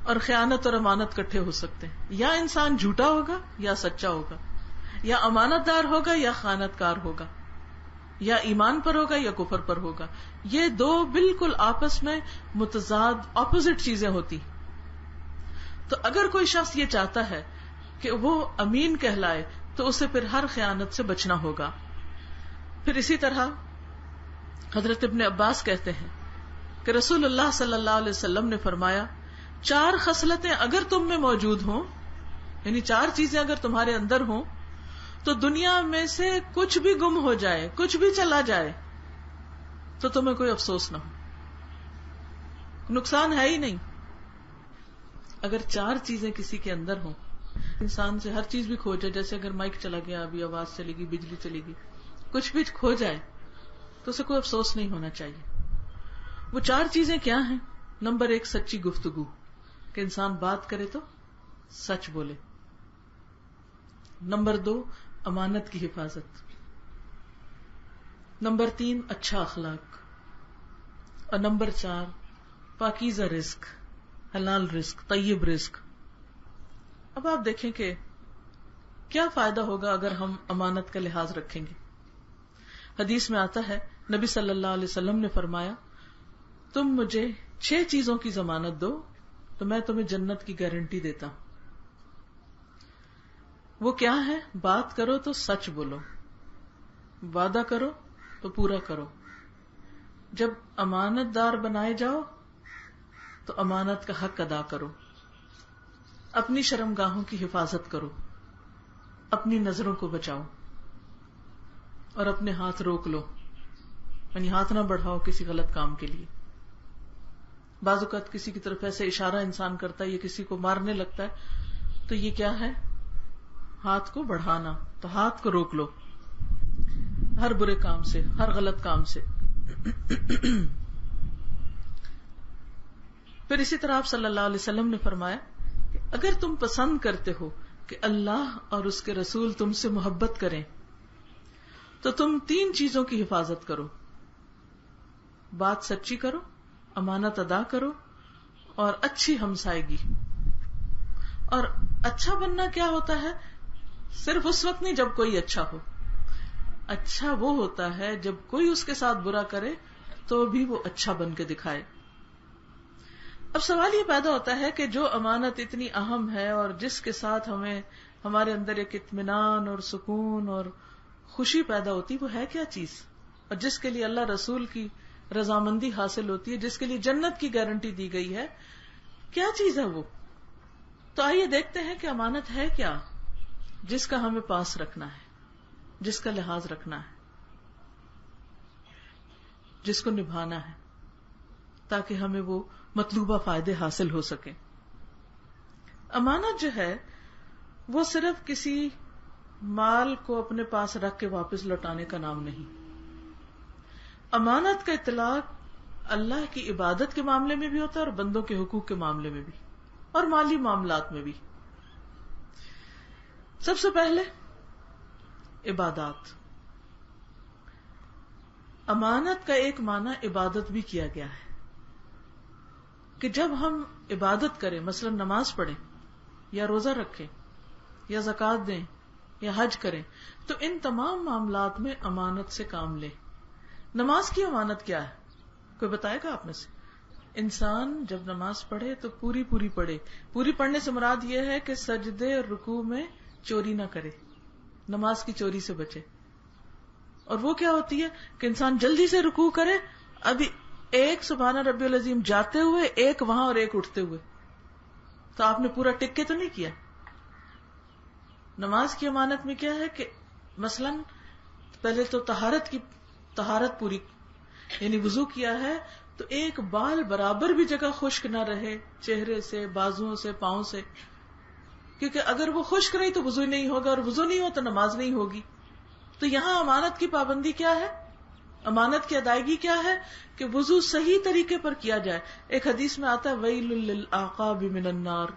اور خیانت اور امانت اکٹھے ہو سکتے. یا انسان جھوٹا ہوگا یا سچا ہوگا، یا امانت دار ہوگا یا خیانت کار ہوگا، یا ایمان پر ہوگا یا کفر پر ہوگا. یہ 2 بالکل آپس میں متضاد اپوزٹ چیزیں ہوتی. تو اگر کوئی شخص یہ چاہتا ہے کہ وہ امین کہلائے تو اسے پھر ہر خیانت سے بچنا ہوگا. پھر اسی طرح حضرت ابن عباس کہتے ہیں کہ رسول اللہ صلی اللہ علیہ وسلم نے فرمایا 4 خصلتیں اگر تم میں موجود ہوں، یعنی 4 چیزیں اگر تمہارے اندر ہوں تو دنیا میں سے کچھ بھی گم ہو جائے، کچھ بھی چلا جائے تو تمہیں کوئی افسوس نہ ہو، نقصان ہے ہی نہیں. اگر 4 چیزیں کسی کے اندر ہوں، انسان سے ہر چیز بھی کھو جائے، جیسے اگر مائک چلا گیا، ابھی آواز چلے گی، بجلی چلے گی، کچھ بھی کھو جائے تو اسے کوئی افسوس نہیں ہونا چاہیے. وہ 4 چیزیں کیا ہیں؟ نمبر 1 سچی گفتگو، کہ انسان بات کرے تو سچ بولے. نمبر 2 امانت کی حفاظت. نمبر 3 اچھا اخلاق. اور نمبر 4 پاکیزہ رزق، حلال رزق، طیب رزق. اب آپ دیکھیں کہ کیا فائدہ ہوگا اگر ہم امانت کا لحاظ رکھیں گے. حدیث میں آتا ہے نبی صلی اللہ علیہ وسلم نے فرمایا تم مجھے 6 چیزوں کی ضمانت دو تو میں تمہیں جنت کی گارنٹی دیتا ہوں. وہ کیا ہے؟ بات کرو تو سچ بولو، وعدہ کرو تو پورا کرو، جب امانت دار بنائے جاؤ تو امانت کا حق ادا کرو، اپنی شرمگاہوں کی حفاظت کرو، اپنی نظروں کو بچاؤ اور اپنے ہاتھ روک لو، یعنی ہاتھ نہ بڑھاؤ کسی غلط کام کے لیے. بعض اوقات کسی کی طرف ایسے اشارہ انسان کرتا ہے یا کسی کو مارنے لگتا ہے تو یہ کیا ہے؟ ہاتھ کو بڑھانا. تو ہاتھ کو روک لو ہر برے کام سے، ہر غلط کام سے. پھر اسی طرح آپ صلی اللہ علیہ وسلم نے فرمایا کہ اگر تم پسند کرتے ہو کہ اللہ اور اس کے رسول تم سے محبت کریں تو تم 3 چیزوں کی حفاظت کرو: بات سچی کرو، امانت ادا کرو اور اچھی ہمسائیگی. اور اچھا بننا کیا ہوتا ہے؟ صرف اس وقت نہیں جب کوئی اچھا ہو. اچھا وہ ہوتا ہے جب کوئی اس کے ساتھ برا کرے تو بھی وہ اچھا بن کے دکھائے. اب سوال یہ پیدا ہوتا ہے کہ جو امانت اتنی اہم ہے اور جس کے ساتھ ہمیں ہمارے اندر ایک اطمینان اور سکون اور خوشی پیدا ہوتی، وہ ہے کیا چیز؟ اور جس کے لیے اللہ رسول کی رضامندی حاصل ہوتی ہے، جس کے لیے جنت کی گارنٹی دی گئی ہے، کیا چیز ہے وہ؟ تو آئیے دیکھتے ہیں کہ امانت ہے کیا جس کا ہمیں پاس رکھنا ہے، جس کا لحاظ رکھنا ہے، جس کو نبھانا ہے تاکہ ہمیں وہ مطلوبہ فائدے حاصل ہو سکیں. امانت جو ہے وہ صرف کسی مال کو اپنے پاس رکھ کے واپس لوٹانے کا نام نہیں. امانت کا اطلاق اللہ کی عبادت کے معاملے میں بھی ہوتا ہے اور بندوں کے حقوق کے معاملے میں بھی اور مالی معاملات میں بھی. سب سے پہلے عبادات. امانت کا ایک معنی عبادت بھی کیا گیا ہے کہ جب ہم عبادت کریں، مثلا نماز پڑھیں یا روزہ رکھیں یا زکوٰۃ دیں یا حج کریں، تو ان تمام معاملات میں امانت سے کام لیں. نماز کی امانت کیا ہے؟ کوئی بتائے گا آپ میں سے؟ انسان جب نماز پڑھے تو پوری پڑھے. پوری پڑھنے سے مراد یہ ہے کہ سجدے اور رکوع میں چوری نہ کرے، نماز کی چوری سے بچے. اور وہ کیا ہوتی ہے کہ انسان جلدی سے رکوع کرے، ابھی ایک سبحان ربی العظیم جاتے ہوئے، ایک وہاں اور ایک اٹھتے ہوئے، تو آپ نے پورا ٹک کے تو نہیں کیا. نماز کی امانت میں کیا ہے کہ مثلا پہلے تو طہارت پوری، یعنی وضو کیا ہے تو ایک بال برابر بھی جگہ خشک نہ رہے، چہرے سے، بازوؤں سے، پاؤں سے، کیونکہ اگر وہ خشک رہی تو وضو نہیں ہوگا اور وضو نہیں ہو تو نماز نہیں ہوگی. تو یہاں امانت کی پابندی کیا ہے؟ امانت کی ادائیگی کیا ہے کہ وضو صحیح طریقے پر کیا جائے. ایک حدیث میں آتا ہے ویل للعقاب من النار،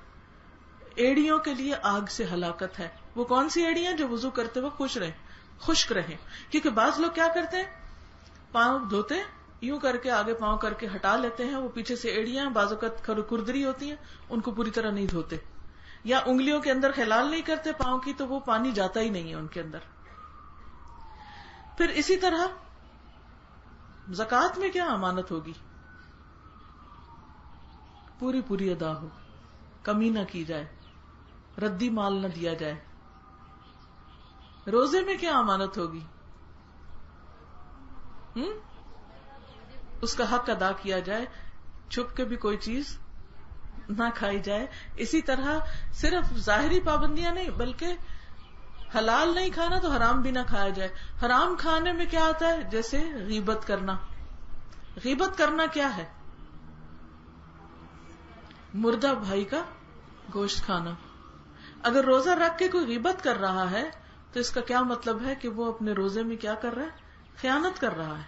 ایڑیوں کے لیے آگ سے ہلاکت ہے. وہ کون سی ایڑیاں؟ جو وضو کرتے وقت خشک رہیں. کیونکہ بعض لوگ کیا کرتے ہیں، پاؤں دھوتے یوں کر کے آگے پاؤں کر کے ہٹا لیتے ہیں، وہ پیچھے سے ایڑیاں بعض اوقات کردری ہوتی ہیں، ان کو پوری طرح نہیں دھوتے، یا انگلیوں کے اندر خلال نہیں کرتے پاؤں کی تو وہ پانی جاتا ہی نہیں ہے ان کے اندر. پھر اسی طرح زکوٰۃ میں کیا امانت ہوگی؟ پوری ادا ہو، کمی نہ کی جائے، ردی مال نہ دیا جائے. روزے میں کیا امانت ہوگی؟ اس کا حق ادا کیا جائے، چھپ کے بھی کوئی چیز نہ کھائی جائے. اسی طرح صرف ظاہری پابندیاں نہیں بلکہ حلال نہیں کھانا تو حرام بھی نہ کھایا جائے. حرام کھانے میں کیا آتا ہے؟ جیسے غیبت کرنا. غیبت کرنا کیا ہے؟ مردہ بھائی کا گوشت کھانا. اگر روزہ رکھ کے کوئی غیبت کر رہا ہے تو اس کا کیا مطلب ہے کہ وہ اپنے روزے میں کیا کر رہا ہے؟ خیانت کر رہا ہے.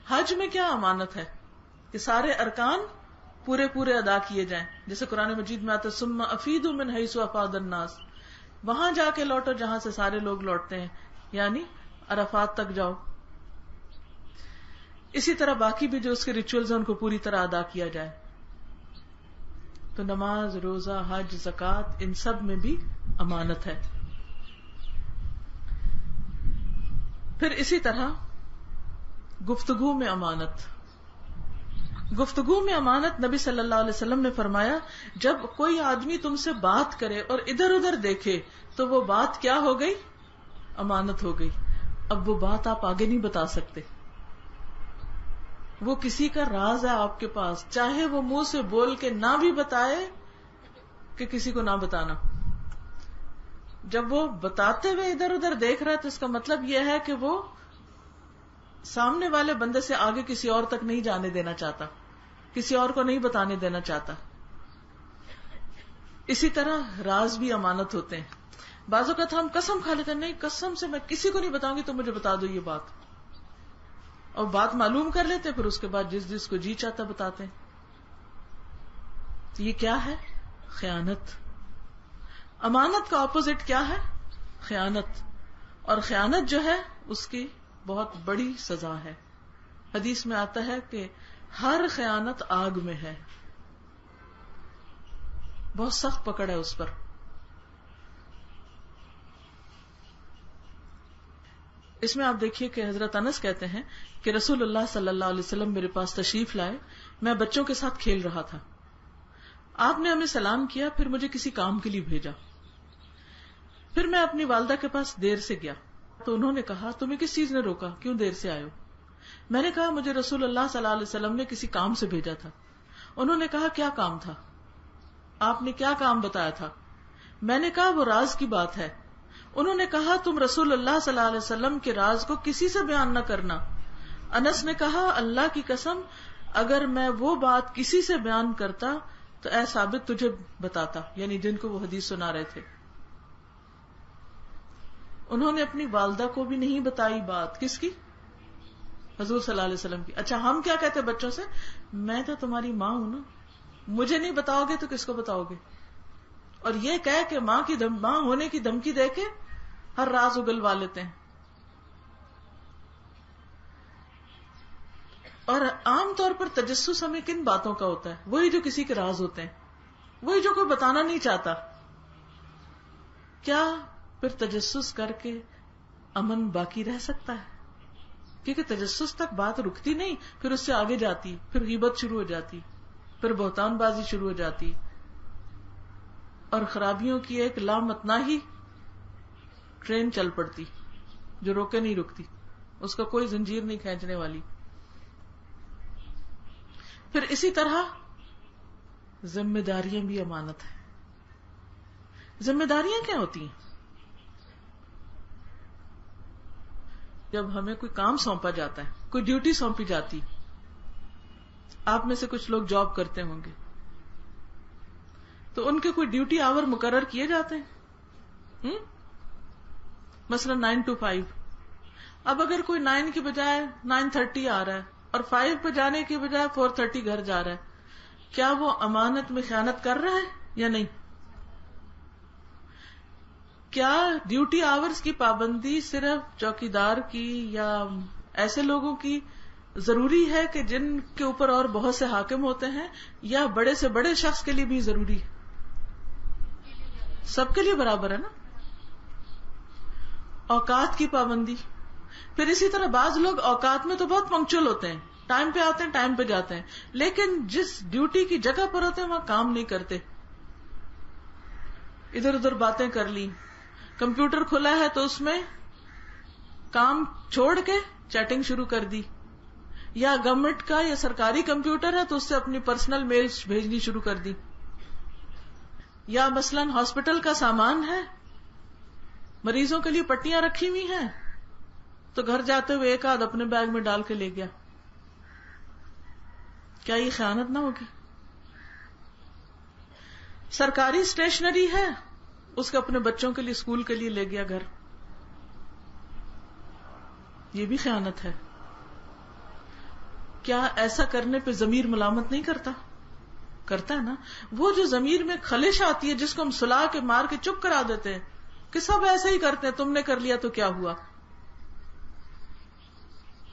حج میں کیا امانت ہے؟ کہ سارے ارکان پورے ادا کیے جائیں. جیسے قرآن مجید میں آتا ہے ثم افیدوا من حیث افاض الناس، وہاں جا کے لوٹو جہاں سے سارے لوگ لوٹتے ہیں، یعنی عرفات تک جاؤ. اسی طرح باقی بھی جو اس کے ریچولز ہیں ان کو پوری طرح ادا کیا جائے. تو نماز، روزہ، حج، زکوٰۃ، ان سب میں بھی امانت ہے. پھر اسی طرح گفتگو میں امانت. گفتگو میں امانت، نبی صلی اللہ علیہ وسلم نے فرمایا جب کوئی آدمی تم سے بات کرے اور ادھر ادھر دیکھے تو وہ بات کیا ہو گئی؟ امانت ہو گئی. اب وہ بات آپ آگے نہیں بتا سکتے، وہ کسی کا راز ہے آپ کے پاس، چاہے وہ منہ سے بول کے نہ بھی بتائے کہ کسی کو نہ بتانا. جب وہ بتاتے ہوئے ادھر ادھر دیکھ رہا ہے تو اس کا مطلب یہ ہے کہ وہ سامنے والے بندے سے آگے کسی اور تک نہیں جانے دینا چاہتا، کسی اور کو نہیں بتانے دینا چاہتا. اسی طرح راز بھی امانت ہوتے ہیں. بعض اوقات ہم قسم کھا لیتے ہیں نہیں قسم سے میں کسی کو نہیں بتاؤں گی، تو مجھے بتا دو یہ بات، اور بات معلوم کر لیتے، پھر اس کے بعد جس جس کو جی چاہتا بتاتے ہیں. تو یہ کیا ہے؟ خیانت. امانت کا اپوزٹ کیا ہے؟ خیانت. اور خیانت جو ہے اس کی بہت بڑی سزا ہے. حدیث میں آتا ہے کہ ہر خیانت آگ میں ہے، بہت سخت پکڑ ہے اس پر. اس میں آپ دیکھیے کہ حضرت انس کہتے ہیں کہ رسول اللہ صلی اللہ علیہ وسلم میرے پاس تشریف لائے، میں بچوں کے ساتھ کھیل رہا تھا. آپ نے ہمیں سلام کیا، پھر مجھے کسی کام کے لیے بھیجا. پھر میں اپنی والدہ کے پاس دیر سے گیا تو انہوں نے کہا تمہیں کس چیز نے روکا، کیوں دیر سے آئے ہو؟ میں نے کہا مجھے رسول اللہ صلی اللہ علیہ وسلم نے کسی کام سے بھیجا تھا. انہوں نے کہا کیا کام تھا؟ آپ نے کیا کام بتایا تھا؟ میں نے کہا وہ راز کی بات ہے. انہوں نے کہا تم رسول اللہ صلی اللہ علیہ وسلم کے راز کو کسی سے بیان نہ کرنا. انس نے کہا اللہ کی قسم اگر میں وہ بات کسی سے بیان کرتا تو اے ثابت تجھے بتاتا، یعنی جن کو وہ حدیث سنا رہے تھے. انہوں نے اپنی والدہ کو بھی نہیں بتائی بات، کس کی؟ حضور صلی اللہ علیہ وسلم کی. اچھا ہم کیا کہتے بچوں سے؟ میں تو تمہاری ماں ہوں نا، مجھے نہیں بتاؤ گے تو کس کو بتاؤ گے؟ اور یہ کہہ کہ ماں ہونے کی دھمکی دے کے ہر راز اگلوا لیتے ہیں. اور عام طور پر تجسس ہمیں کن باتوں کا ہوتا ہے؟ وہی جو کسی کے راز ہوتے ہیں، وہی جو کوئی بتانا نہیں چاہتا. کیا پھر تجسس کر کے امن باقی رہ سکتا ہے؟ کیونکہ تجسس تک بات رکتی نہیں، پھر اس سے آگے جاتی، پھر غیبت شروع ہو جاتی، پھر بہتان بازی شروع ہو جاتی، اور خرابیوں کی ایک لامتناہی ٹرین چل پڑتی جو روکے نہیں رکتی، اس کا کوئی زنجیر نہیں کھینچنے والی. پھر اسی طرح ذمہ داریاں بھی امانت ہیں. ذمہ داریاں کیا ہوتی ہیں؟ جب ہمیں کوئی کام سونپا جاتا ہے، کوئی ڈیوٹی سونپی جاتی، آپ میں سے کچھ لوگ جاب کرتے ہوں گے تو ان کے کوئی ڈیوٹی آور مقرر کیے جاتے ہیں، مثلا 9 to 5. اب اگر کوئی 9 کی بجائے 9:30 آ رہا ہے اور 5 پہ جانے کی بجائے 4:30 گھر جا رہا ہے، کیا وہ امانت میں خیانت کر رہا ہے یا نہیں؟ کیا ڈیوٹی آورز کی پابندی صرف چوکیدار کی یا ایسے لوگوں کی ضروری ہے کہ جن کے اوپر اور بہت سے حاکم ہوتے ہیں، یا بڑے سے بڑے شخص کے لیے بھی ضروری ہے؟ سب کے لیے برابر ہے نا. اوقات کی پابندی. پھر اسی طرح بعض لوگ اوقات میں تو بہت پنکچوئل ہوتے ہیں، ٹائم پہ آتے ہیں، ٹائم پہ جاتے ہیں، لیکن جس ڈیوٹی کی جگہ پر ہوتے ہیں وہاں کام نہیں کرتے، ادھر ادھر باتیں کر لی. کمپیوٹر کھلا ہے تو اس میں کام چھوڑ کے چیٹنگ شروع کر دی، یا گورنمنٹ کا یا سرکاری کمپیوٹر ہے تو اس سے اپنی پرسنل میلز بھیجنی شروع کر دی. یا مثلا ہاسپٹل کا سامان ہے، مریضوں کے لیے پٹیاں رکھی ہوئی ہیں تو گھر جاتے ہوئے ایک آدھ اپنے بیگ میں ڈال کے لے گیا. کیا یہ خیانت نہ ہوگی؟ سرکاری اسٹیشنری ہے، اس کے اپنے بچوں کے لیے اسکول کے لیے لے گیا گھر، یہ بھی خیانت ہے. کیا ایسا کرنے پہ ضمیر ملامت نہیں کرتا؟ کرتا ہے نا. وہ جو ضمیر میں خلش آتی ہے جس کو ہم سلا کے مار کے چپ کرا دیتے ہیں کہ سب ایسے ہی کرتے ہیں، تم نے کر لیا تو کیا ہوا؟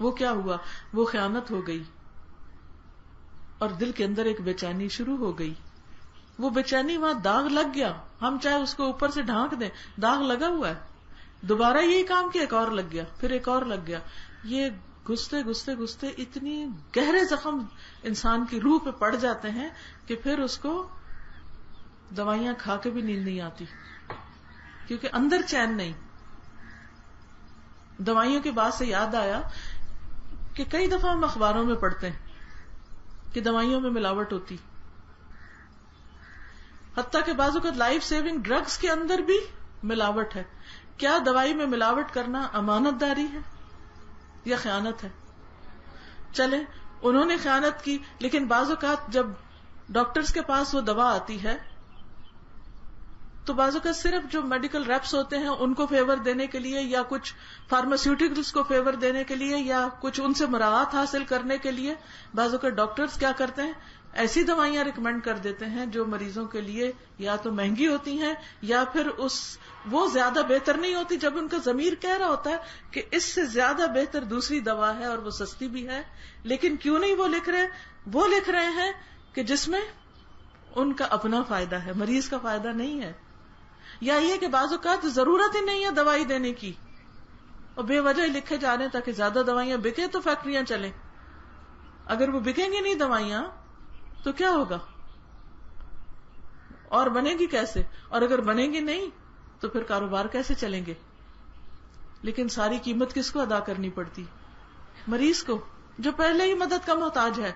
وہ کیا ہوا؟ وہ خیانت ہو گئی، اور دل کے اندر ایک بے چینی شروع ہو گئی. وہ بے چینی وہاں داغ لگ گیا، ہم چاہے اس کو اوپر سے ڈھانک دیں، داغ لگا ہوا ہے. دوبارہ یہی کام کیا، ایک اور لگ گیا، پھر ایک اور لگ گیا. یہ گھستے گھستے گھستے اتنی گہرے زخم انسان کی روح پہ پڑ جاتے ہیں کہ پھر اس کو دوائیاں کھا کے بھی نیند نہیں آتی، کیونکہ اندر چین نہیں. دوائیوں کے بعد سے یاد آیا کہ کئی دفعہ ہم اخباروں میں پڑھتے ہیں کہ دوائیوں میں ملاوٹ ہوتی، حتیٰ کہ بعض اوقات لائف سیونگ ڈرگز کے اندر بھی ملاوٹ ہے. کیا دوائی میں ملاوٹ کرنا امانت داری ہے یا خیانت ہے؟ چلیں انہوں نے خیانت کی، لیکن بعض اوقات جب ڈاکٹرز کے پاس وہ دوا آتی ہے تو بعض اوقات صرف جو میڈیکل ریپس ہوتے ہیں ان کو فیور دینے کے لیے، یا کچھ فارماسیوٹیکلز کو فیور دینے کے لیے، یا کچھ ان سے مراعات حاصل کرنے کے لیے بعض اوقات ڈاکٹرز کیا کرتے ہیں، ایسی دوائیاں ریکمینڈ کر دیتے ہیں جو مریضوں کے لیے یا تو مہنگی ہوتی ہیں یا پھر وہ زیادہ بہتر نہیں ہوتی، جب ان کا ضمیر کہہ رہا ہوتا ہے کہ اس سے زیادہ بہتر دوسری دوا ہے اور وہ سستی بھی ہے. لیکن کیوں نہیں وہ لکھ رہے ہیں کہ جس میں ان کا اپنا فائدہ ہے، مریض کا فائدہ نہیں ہے. یا یہ کہ بعض اوقات ضرورت ہی نہیں ہے دوائی دینے کی اور بے وجہ ہی لکھے جا رہے ہیں تاکہ زیادہ دوائیاں بکے تو فیکٹریاں چلیں. اگر وہ بکیں گی نہیں دوائیاں تو کیا ہوگا اور بنے گی کیسے؟ اور اگر بنے گی نہیں تو پھر کاروبار کیسے چلیں گے؟ لیکن ساری قیمت کس کو ادا کرنی پڑتی؟ مریض کو، جو پہلے ہی مدد کا محتاج ہے.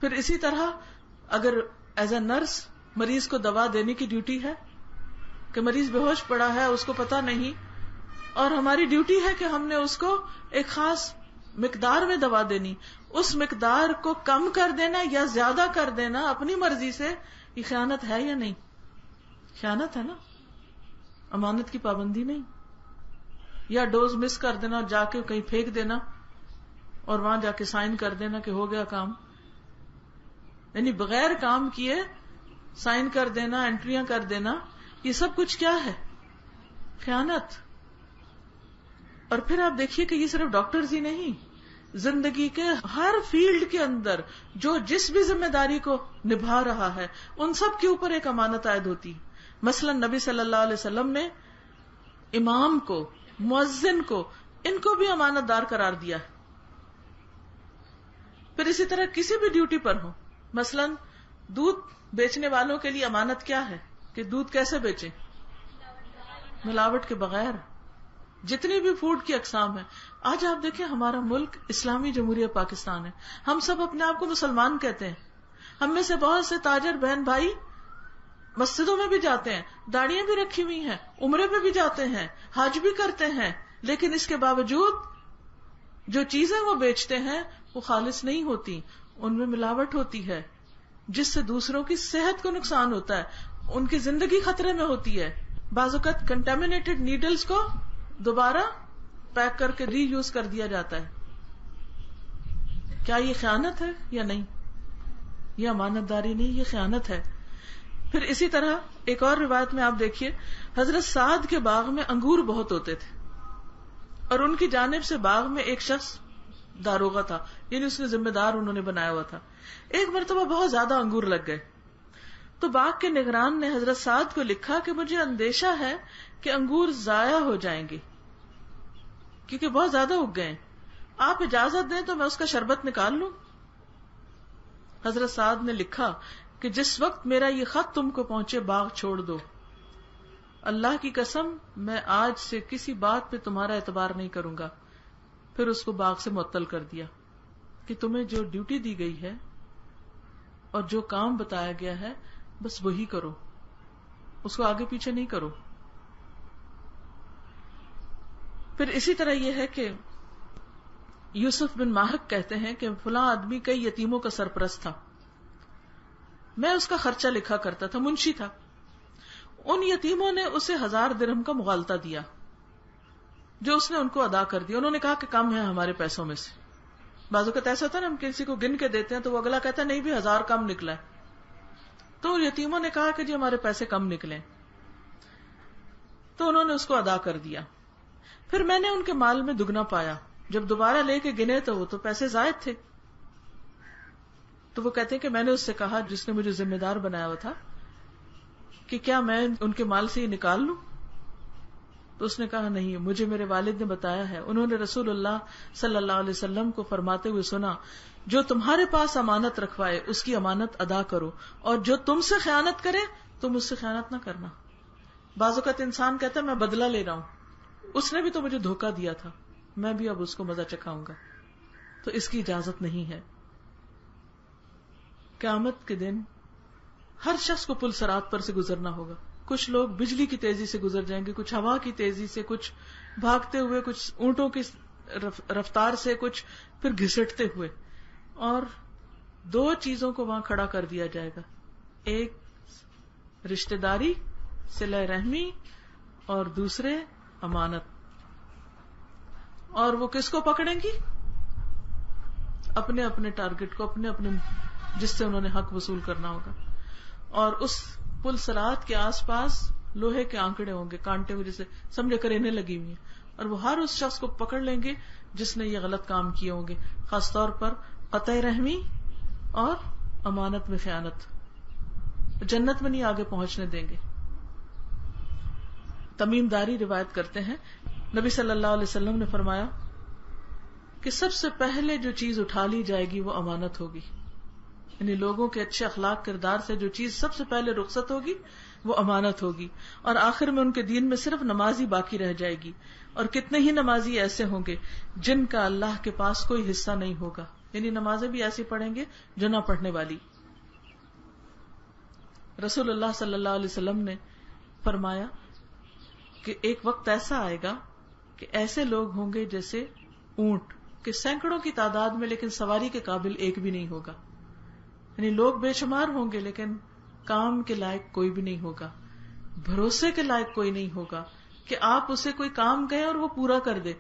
پھر اسی طرح اگر ایز اے نرس مریض کو دوا دینے کی ڈیوٹی ہے کہ مریض بے ہوش پڑا ہے، اس کو پتا نہیں، اور ہماری ڈیوٹی ہے کہ ہم نے اس کو ایک خاص مقدار میں دوا دینی، اس مقدار کو کم کر دینا یا زیادہ کر دینا اپنی مرضی سے، یہ خیانت ہے یا نہیں؟ خیانت ہے نا، امانت کی پابندی نہیں. یا ڈوز مس کر دینا، جا کے کہیں پھینک دینا اور وہاں جا کے سائن کر دینا کہ ہو گیا کام، یعنی بغیر کام کیے سائن کر دینا، انٹریاں کر دینا، یہ سب کچھ کیا ہے؟ خیانت. اور پھر آپ دیکھیے کہ یہ صرف ڈاکٹرز ہی نہیں، زندگی کے ہر فیلڈ کے اندر جو جس بھی ذمہ داری کو نبھا رہا ہے ان سب کے اوپر ایک امانت عائد ہوتی. مثلا نبی صلی اللہ علیہ وسلم نے امام کو، مؤذن کو، ان کو بھی امانت دار قرار دیا ہے. پھر اسی طرح کسی بھی ڈیوٹی پر ہو، مثلا دودھ بیچنے والوں کے لیے امانت کیا ہے کہ دودھ کیسے بیچیں؟ ملاوٹ کے بغیر. جتنی بھی فوڈ کی اقسام ہے، آج آپ دیکھیں ہمارا ملک اسلامی جمہوریہ پاکستان ہے، ہم سب اپنے آپ کو مسلمان کہتے ہیں، ہم میں سے بہت سے تاجر بہن بھائی مسجدوں میں بھی جاتے ہیں، داڑیاں بھی رکھی ہوئی ہیں، عمرے پہ بھی جاتے ہیں، حج بھی کرتے ہیں، لیکن اس کے باوجود جو چیزیں وہ بیچتے ہیں وہ خالص نہیں ہوتی، ان میں ملاوٹ ہوتی ہے جس سے دوسروں کی صحت کو نقصان ہوتا ہے، ان کی زندگی خطرے میں ہوتی ہے. بعض اوقات کنٹامینیٹڈ نیڈلز کو دوبارہ پیک کر کے ری یوز کر دیا جاتا ہے. کیا یہ خیانت ہے یا نہیں؟ یہ امانت داری نہیں، یہ خیانت ہے. پھر اسی طرح ایک اور روایت میں آپ دیکھیے، حضرت سعد کے باغ میں انگور بہت ہوتے تھے اور ان کی جانب سے باغ میں ایک شخص داروغہ تھا، یعنی اس نے ذمہ دار انہوں نے بنایا ہوا تھا. ایک مرتبہ بہت زیادہ انگور لگ گئے تو باغ کے نگران نے حضرت سعد کو لکھا کہ مجھے اندیشہ ہے کہ انگور ضائع ہو جائیں گے کیونکہ بہت زیادہ اگ گئے، آپ اجازت دیں تو میں اس کا شربت نکال لوں. حضرت سعد نے لکھا کہ جس وقت میرا یہ خط تم کو پہنچے باغ چھوڑ دو، اللہ کی قسم میں آج سے کسی بات پہ تمہارا اعتبار نہیں کروں گا. پھر اس کو باغ سے معطل کر دیا کہ تمہیں جو ڈیوٹی دی گئی ہے اور جو کام بتایا گیا ہے بس وہی کرو، اس کو آگے پیچھے نہیں کرو. پھر اسی طرح یہ ہے کہ یوسف بن ماہک کہتے ہیں کہ فلاں آدمی کئی یتیموں کا سرپرست تھا، میں اس کا خرچہ لکھا کرتا تھا، منشی تھا. ان یتیموں نے اسے 1000 درہم کا مغالطہ دیا جو اس نے ان کو ادا کر دیا. انہوں نے کہا کہ کم ہے ہمارے پیسوں میں سے. بعض اوقات ایسا ہوتا ہے نا، ہم کسی کو گن کے دیتے ہیں تو وہ اگلا کہتا ہے نہیں بھی 1000 کم نکلا ہے. تو یتیموں نے کہا کہ جی ہمارے پیسے کم نکلے، تو انہوں نے اس کو ادا کر دیا. پھر میں نے ان کے مال میں دگنا پایا، جب دوبارہ لے کے گنے تو وہ تو پیسے زائد تھے. تو وہ کہتے ہیں کہ میں نے اس سے کہا جس نے مجھے ذمہ دار بنایا ہوا تھا کہ کیا میں ان کے مال سے یہ نکال لوں؟ تو اس نے کہا نہیں، مجھے میرے والد نے بتایا ہے، انہوں نے رسول اللہ صلی اللہ علیہ وسلم کو فرماتے ہوئے سنا، جو تمہارے پاس امانت رکھوائے اس کی امانت ادا کرو، اور جو تم سے خیانت کرے تم اس سے خیانت نہ کرنا۔ بعض اوقات انسان کہتا ہے میں بدلہ لے رہا ہوں، اس نے بھی تو مجھے دھوکہ دیا تھا، میں بھی اب اس کو مزہ چکھاؤں گا، تو اس کی اجازت نہیں ہے۔ قیامت کے دن ہر شخص کو پل صراط پر سے گزرنا ہوگا۔ کچھ لوگ بجلی کی تیزی سے گزر جائیں گے، کچھ ہوا کی تیزی سے، کچھ بھاگتے ہوئے، کچھ اونٹوں کی رفتار سے، کچھ پھر گھسٹتے ہوئے، اور دو چیزوں کو وہاں کھڑا کر دیا جائے گا، ایک رشتہ داری صلہ رحمی اور دوسرے امانت۔ اور وہ کس کو پکڑیں گی؟ اپنے اپنے ٹارگٹ کو، اپنے اپنے جس سے انہوں نے حق وصول کرنا ہوگا۔ اور اس پل صراط کے آس پاس لوہے کے آنکڑے ہوں گے، کانٹے ہوئے، جیسے سمجھے کرینے لگی ہوئی ہیں، اور وہ ہر اس شخص کو پکڑ لیں گے جس نے یہ غلط کام کیے ہوں گے، خاص طور پر قطع رحمی اور امانت میں خیانت۔ جنت میں نہیں آگے پہنچنے دیں گے۔ تمیم داری روایت کرتے ہیں، نبی صلی اللہ علیہ وسلم نے فرمایا کہ سب سے پہلے جو چیز اٹھا لی جائے گی وہ امانت ہوگی، یعنی لوگوں کے اچھے اخلاق کردار سے جو چیز سب سے پہلے رخصت ہوگی وہ امانت ہوگی، اور آخر میں ان کے دین میں صرف نماز ہی باقی رہ جائے گی، اور کتنے ہی نمازی ایسے ہوں گے جن کا اللہ کے پاس کوئی حصہ نہیں ہوگا، یعنی نمازیں بھی ایسی پڑھیں گے جو نہ پڑھنے والی۔ رسول اللہ صلی اللہ علیہ وسلم نے فرمایا کہ ایک وقت ایسا آئے گا کہ ایسے لوگ ہوں گے جیسے اونٹ کہ سینکڑوں کی تعداد میں لیکن سواری کے قابل ایک بھی نہیں ہوگا، یعنی لوگ بے شمار ہوں گے لیکن کام کے لائق کوئی بھی نہیں ہوگا، بھروسے کے لائق کوئی نہیں ہوگا کہ آپ اسے کوئی کام کہیں اور وہ پورا کر دے،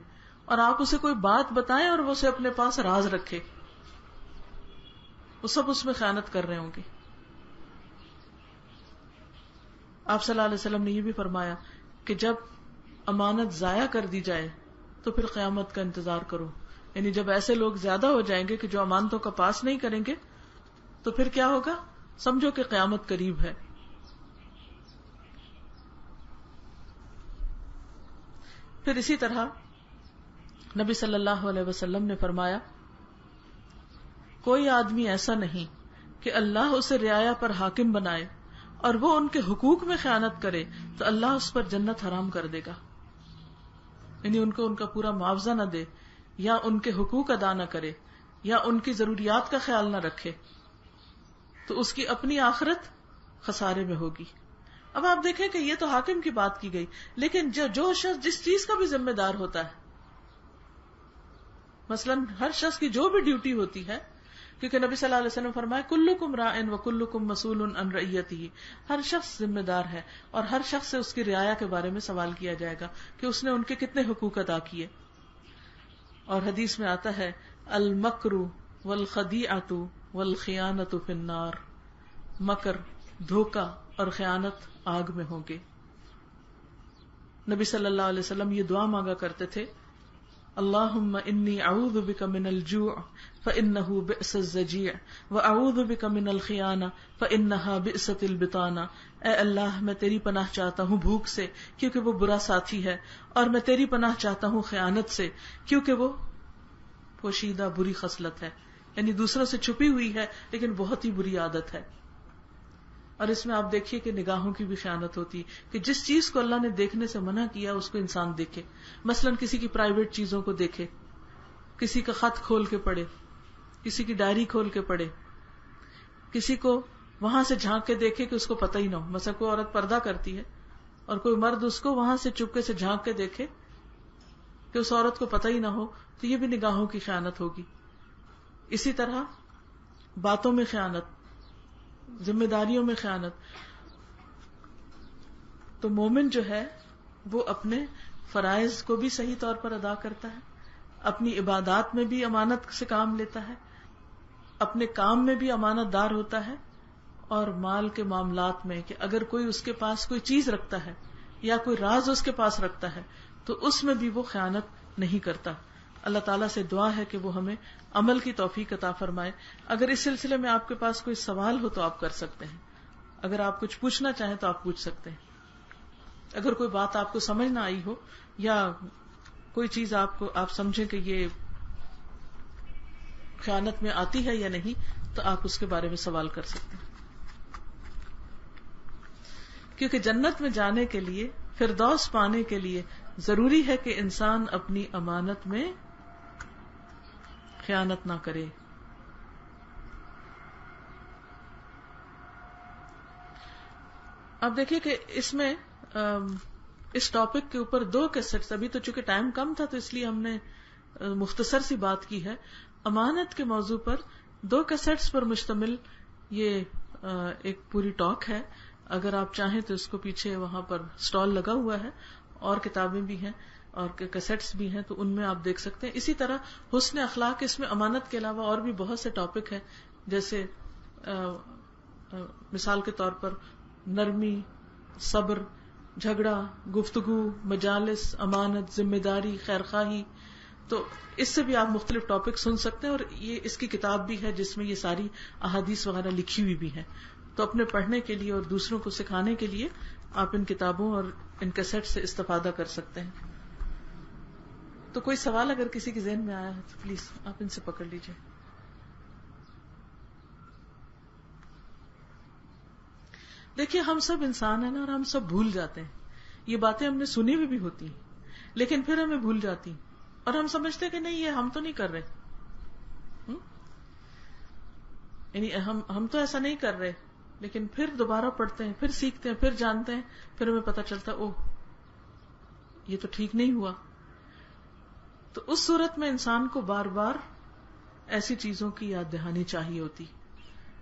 اور آپ اسے کوئی بات بتائیں اور وہ اسے اپنے پاس راز رکھے، وہ سب اس میں خیانت کر رہے ہوں گے۔ آپ صلی اللہ علیہ وسلم نے یہ بھی فرمایا کہ جب امانت ضائع کر دی جائے تو پھر قیامت کا انتظار کرو، یعنی جب ایسے لوگ زیادہ ہو جائیں گے کہ جو امانتوں کا پاس نہیں کریں گے تو پھر کیا ہوگا؟ سمجھو کہ قیامت قریب ہے۔ پھر اسی طرح نبی صلی اللہ علیہ وسلم نے فرمایا کوئی آدمی ایسا نہیں کہ اللہ اسے رعایا پر حاکم بنائے اور وہ ان کے حقوق میں خیانت کرے تو اللہ اس پر جنت حرام کر دے گا، یعنی ان کو ان کا پورا معاوضہ نہ دے، یا ان کے حقوق ادا نہ کرے، یا ان کی ضروریات کا خیال نہ رکھے، تو اس کی اپنی آخرت خسارے میں ہوگی۔ اب آپ دیکھیں کہ یہ تو حاکم کی بات کی گئی، لیکن جو شخص جس چیز کا بھی ذمہ دار ہوتا ہے، مثلا ہر شخص کی جو بھی ڈیوٹی ہوتی ہے، کیونکہ نبی صلی اللہ علیہ وسلم فرمایا کلکم راعٍ وکلکم مسئول عن رعیتہ، ہر شخص ذمہ دار ہے اور ہر شخص سے اس کی رعایا کے بارے میں سوال کیا جائے گا کہ اس نے ان کے کتنے حقوق ادا کیے۔ اور حدیث میں آتا ہے المکر والخدیعۃ والخیانۃ فی النار، مکر، دھوکہ اور خیانت آگ میں ہوں گے۔ نبی صلی اللہ علیہ وسلم یہ دعا مانگا کرتے تھے، اللہم انی اعوذ بک من الجوع فإنہ بئس الضجیع واعوذ بک من الخیانہ فإنہا بئست البطانہ، اے اللہ میں تیری پناہ چاہتا ہوں بھوک سے کیونکہ وہ برا ساتھی ہے، اور میں تیری پناہ چاہتا ہوں خیانت سے کیونکہ وہ پوشیدہ بری خصلت ہے، یعنی دوسروں سے چھپی ہوئی ہے لیکن بہت ہی بری عادت ہے۔ اور اس میں آپ دیکھیے کہ نگاہوں کی بھی خیانت ہوتی ہے کہ جس چیز کو اللہ نے دیکھنے سے منع کیا اس کو انسان دیکھے، مثلا کسی کی پرائیویٹ چیزوں کو دیکھے، کسی کا خط کھول کے پڑھے، کسی کی ڈائری کھول کے پڑھے، کسی کو وہاں سے جھانک کے دیکھے کہ اس کو پتہ ہی نہ ہو، مثلا کوئی عورت پردہ کرتی ہے اور کوئی مرد اس کو وہاں سے چپکے سے جھانک کے دیکھے کہ اس عورت کو پتہ ہی نہ ہو، تو یہ بھی نگاہوں کی خیانت ہوگی۔ اسی طرح باتوں میں خیانت، ذمہ داریوں میں خیانت۔ تو مومن جو ہے وہ اپنے فرائض کو بھی صحیح طور پر ادا کرتا ہے، اپنی عبادات میں بھی امانت سے کام لیتا ہے، اپنے کام میں بھی امانت دار ہوتا ہے، اور مال کے معاملات میں کہ اگر کوئی اس کے پاس کوئی چیز رکھتا ہے یا کوئی راز اس کے پاس رکھتا ہے تو اس میں بھی وہ خیانت نہیں کرتا۔ اللہ تعالیٰ سے دعا ہے کہ وہ ہمیں عمل کی توفیق عطا فرمائے۔ اگر اس سلسلے میں آپ کے پاس کوئی سوال ہو تو آپ کر سکتے ہیں، اگر آپ کچھ پوچھنا چاہیں تو آپ پوچھ سکتے ہیں۔ اگر کوئی بات آپ کو سمجھ نہ آئی ہو یا کوئی چیز آپ سمجھیں کہ یہ خیانت میں آتی ہے یا نہیں، تو آپ اس کے بارے میں سوال کر سکتے ہیں. کیونکہ جنت میں جانے کے لیے، فردوس پانے کے لیے ضروری ہے کہ انسان اپنی امانت میں خیانت نہ کرے. اب دیکھیے کہ اس میں اس ٹاپک کے اوپر 2 کیسٹس، ابھی تو چونکہ ٹائم کم تھا تو اس لیے ہم نے مختصر سی بات کی ہے. امانت کے موضوع پر 2 کیسٹس پر مشتمل یہ ایک پوری ٹاک ہے. اگر آپ چاہیں تو اس کو پیچھے وہاں پر سٹال لگا ہوا ہے، اور کتابیں بھی ہیں اور کیسٹس بھی ہیں، تو ان میں آپ دیکھ سکتے ہیں. اسی طرح حسن اخلاق، اس میں امانت کے علاوہ اور بھی بہت سے ٹاپک ہیں، جیسے مثال کے طور پر نرمی، صبر، جھگڑا، گفتگو، مجالس، امانت، ذمہ داری، خیرخواہی. تو اس سے بھی آپ مختلف ٹاپک سن سکتے ہیں، اور یہ اس کی کتاب بھی ہے جس میں یہ ساری احادیث وغیرہ لکھی ہوئی بھی ہیں. تو اپنے پڑھنے کے لیے اور دوسروں کو سکھانے کے لیے آپ ان کتابوں اور ان کیسٹ سے استفادہ کر سکتے ہیں. تو کوئی سوال اگر کسی کے ذہن میں آیا ہے تو پلیز آپ ان سے پکڑ لیجئے. دیکھیے ہم سب انسان ہیں نا، اور ہم سب بھول جاتے ہیں. یہ باتیں ہم نے سنی ہوئی بھی ہوتی ہیں لیکن پھر ہمیں بھول جاتی ہیں، اور ہم سمجھتے ہیں کہ نہیں یہ ہم تو نہیں کر رہے، یعنی ہم تو ایسا نہیں کر رہے، لیکن پھر دوبارہ پڑھتے ہیں، پھر سیکھتے ہیں، پھر جانتے ہیں، پھر ہمیں پتہ چلتا ہے اوہ یہ تو ٹھیک نہیں ہوا. تو اس صورت میں انسان کو بار بار ایسی چیزوں کی یاد دہانی چاہیے ہوتی،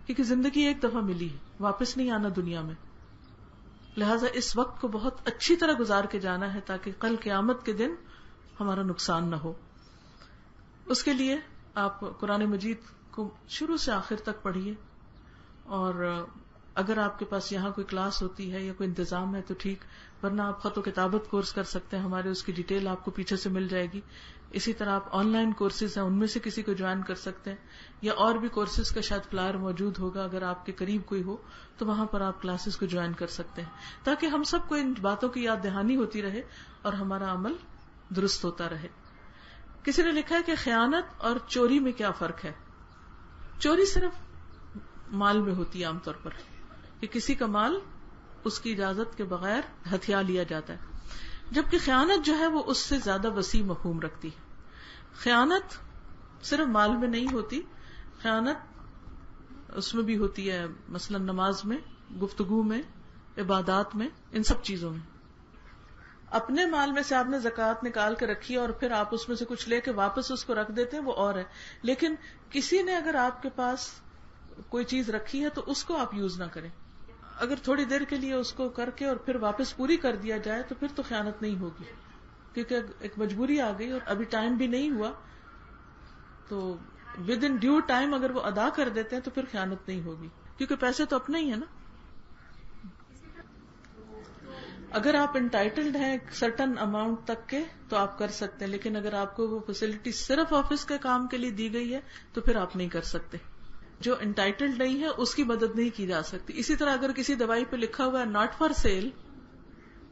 کیونکہ زندگی ایک دفعہ ملی ہے، واپس نہیں آنا دنیا میں. لہٰذا اس وقت کو بہت اچھی طرح گزار کے جانا ہے تاکہ کل قیامت کے دن ہمارا نقصان نہ ہو. اس کے لیے آپ قرآن مجید کو شروع سے آخر تک پڑھیے، اور اگر آپ کے پاس یہاں کوئی کلاس ہوتی ہے یا کوئی انتظام ہے تو ٹھیک، ورنہ آپ خط و کتابت کورس کر سکتے ہیں ہمارے، اس کی ڈیٹیل آپ کو پیچھے سے مل جائے گی. اسی طرح آپ آن لائن کورسز ہیں ان میں سے کسی کو جوائن کر سکتے ہیں، یا اور بھی کورسز کا شاید فلائر موجود ہوگا، اگر آپ کے قریب کوئی ہو تو وہاں پر آپ کلاسز کو جوائن کر سکتے ہیں، تاکہ ہم سب کو ان باتوں کی یاد دہانی ہوتی رہے اور ہمارا عمل درست ہوتا رہے. کسی نے لکھا ہے کہ خیانت اور چوری میں کیا فرق ہے. چوری صرف مال میں ہوتی ہے عام طور پر، کہ کسی کا مال اس کی اجازت کے بغیر ہتھیا لیا جاتا ہے، جبکہ خیانت جو ہے وہ اس سے زیادہ وسیع مفہوم رکھتی ہے. خیانت صرف مال میں نہیں ہوتی، خیانت اس میں بھی ہوتی ہے، مثلا نماز میں، گفتگو میں، عبادات میں، ان سب چیزوں میں. اپنے مال میں سے آپ نے زکوٰۃ نکال کے رکھی اور پھر آپ اس میں سے کچھ لے کے واپس اس کو رکھ دیتے ہیں، وہ اور ہے. لیکن کسی نے اگر آپ کے پاس کوئی چیز رکھی ہے تو اس کو آپ یوز نہ کریں. اگر تھوڑی دیر کے لیے اس کو کر کے اور پھر واپس پوری کر دیا جائے تو پھر تو خیانت نہیں ہوگی، کیونکہ ایک مجبوری آ گئی اور ابھی ٹائم بھی نہیں ہوا، تو ود ان ڈیو ٹائم اگر وہ ادا کر دیتے ہیں تو پھر خیانت نہیں ہوگی، کیونکہ پیسے تو اپنے ہی ہیں نا. اگر آپ انٹائٹلڈ ہیں سرٹن اماؤنٹ تک کے تو آپ کر سکتے ہیں، لیکن اگر آپ کو وہ فیسلٹی صرف آفس کے کام کے لیے دی گئی ہے تو پھر آپ نہیں کر سکتے. جو انٹائٹلڈ نہیں ہے اس کی مدد نہیں کی جا سکتی. اسی طرح اگر کسی دوائی پہ لکھا ہوا ہے ناٹ فار سیل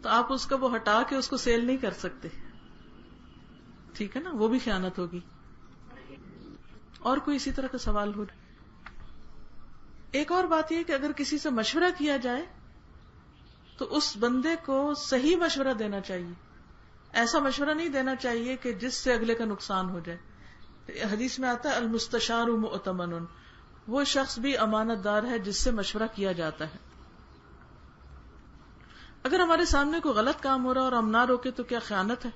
تو آپ اس کا وہ ہٹا کے اس کو سیل نہیں کر سکتے، ٹھیک ہے نا، وہ بھی خیانت ہوگی. اور کوئی اسی طرح کا سوال ہو؟ ایک اور بات یہ کہ اگر کسی سے مشورہ کیا جائے تو اس بندے کو صحیح مشورہ دینا چاہیے، ایسا مشورہ نہیں دینا چاہیے کہ جس سے اگلے کا نقصان ہو جائے. حدیث میں آتا ہے المستشار مؤتمن، وہ شخص بھی امانت دار ہے جس سے مشورہ کیا جاتا ہے. اگر ہمارے سامنے کوئی غلط کام ہو رہا اور ہم نہ روکے تو کیا خیانت ہے؟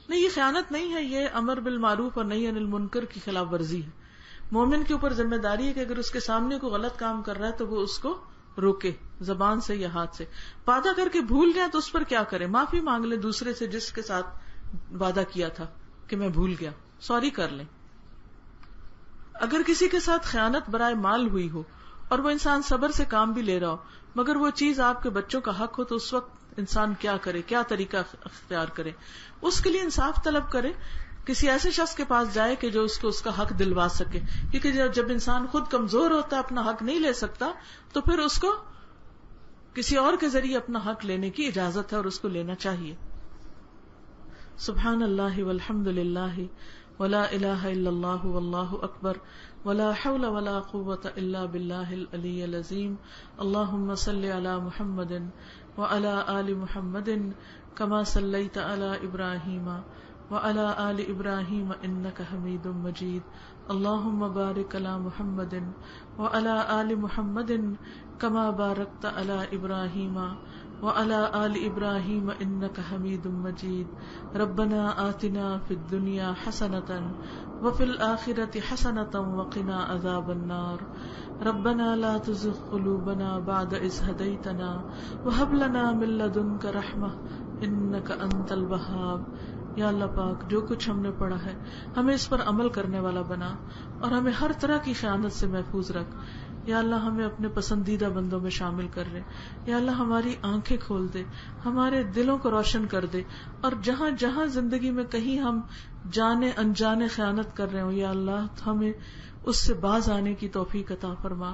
نہیں، یہ خیانت نہیں ہے، یہ امر بالمعروف اور نہی عن المنکر کی خلاف ورزی ہے. مومن کے اوپر ذمہ داری ہے کہ اگر اس کے سامنے کوئی غلط کام کر رہا ہے تو وہ اس کو روکے، زبان سے یا ہاتھ سے. وعدہ کر کے بھول جائیں تو اس پر کیا کریں؟ معافی مانگ لیں دوسرے سے جس کے ساتھ وعدہ کیا تھا کہ میں بھول گیا، سوری کر لیں. اگر کسی کے ساتھ خیانت برائے مال ہوئی ہو اور وہ انسان صبر سے کام بھی لے رہا ہو مگر وہ چیز آپ کے بچوں کا حق ہو تو اس وقت انسان کیا کرے، کیا طریقہ اختیار کرے؟ اس کے لیے انصاف طلب کرے، کسی ایسے شخص کے پاس جائے کہ جو اس کو اس کا حق دلوا سکے، کیونکہ جب انسان خود کمزور ہوتا ہے، اپنا حق نہیں لے سکتا، تو پھر اس کو کسی اور کے ذریعے اپنا حق لینے کی اجازت ہے اور اس کو لینا چاہیے. سبحان اللہ والحمد للہ ولا الہ الا اللہ واللہ اکبر ولا حول ولا قوة الا باللہ العلی العظیم. اللہم صل علی محمد وعلی آل محمد کما صلیت علی ابراہیم وعلی آل ابراہیم انک حمید مجید. اللہم بارک علی محمد وعلی آل محمد کما بارکت علی ابراہیم وعلی آل ابراہیم انک حمید مجید. ربنا آتنا فی الدنیا حسنۃ وفی الآخرۃ حسنۃ وقنا عذاب النار. ربنا لا تزغ قلوبنا بعد اذ ہدیتنا وہب لنا من لدنک رحمۃ انک انت الوہاب. یا اللہ پاک، جو کچھ ہم نے پڑھا ہے ہمیں اس پر عمل کرنے والا بنا اور ہمیں ہر طرح کی خیانت سے محفوظ رکھ. یا اللہ ہمیں اپنے پسندیدہ بندوں میں شامل کر لے. یا اللہ ہماری آنکھیں کھول دے، ہمارے دلوں کو روشن کر دے، اور جہاں جہاں زندگی میں کہیں ہم جانے انجانے خیانت کر رہے ہوں یا اللہ ہمیں اس سے باز آنے کی توفیق عطا فرما.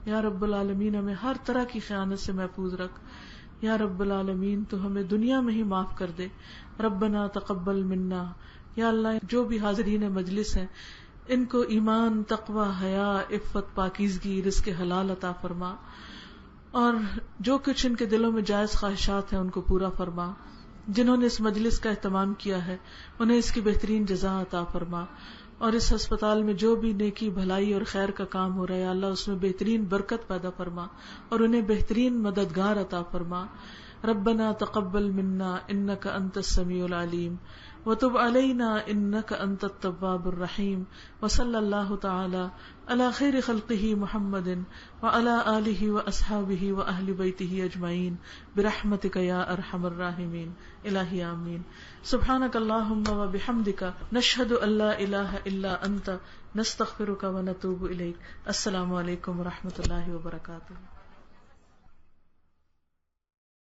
یا رب العالمین ہمیں ہر طرح کی خیانت سے محفوظ رکھ. یا رب العالمین تو ہمیں دنیا میں ہی معاف کر دے. ربنا تقبل منا. یا اللہ جو بھی حاضرین مجلس ہیں ان کو ایمان، تقوی، حیا، عفت، پاکیزگی، رزق حلال عطا فرما، اور جو کچھ ان کے دلوں میں جائز خواہشات ہیں ان کو پورا فرما. جنہوں نے اس مجلس کا اہتمام کیا ہے انہیں اس کی بہترین جزا عطا فرما، اور اس ہسپتال میں جو بھی نیکی، بھلائی اور خیر کا کام ہو رہا ہے اللہ اس میں بہترین برکت پیدا فرما اور انہیں بہترین مددگار عطا فرما. ربنا تقبل منا انک انت السمیع العلیم وتب علینا انک انت التواب الرحیم. وصلی اللہ تعالی علی خیر خلقہ محمد وعلی آلہ واصحابہ واہل بیتہ اجمعین برحمتک یا ارحم الراحمین. الہی آمین. سبحانک اللہم وبحمدک نشہد ان لا الہ الا انت نستغفرک ونتوب الیک. السلام علیکم ورحمۃ اللہ وبرکاتہ.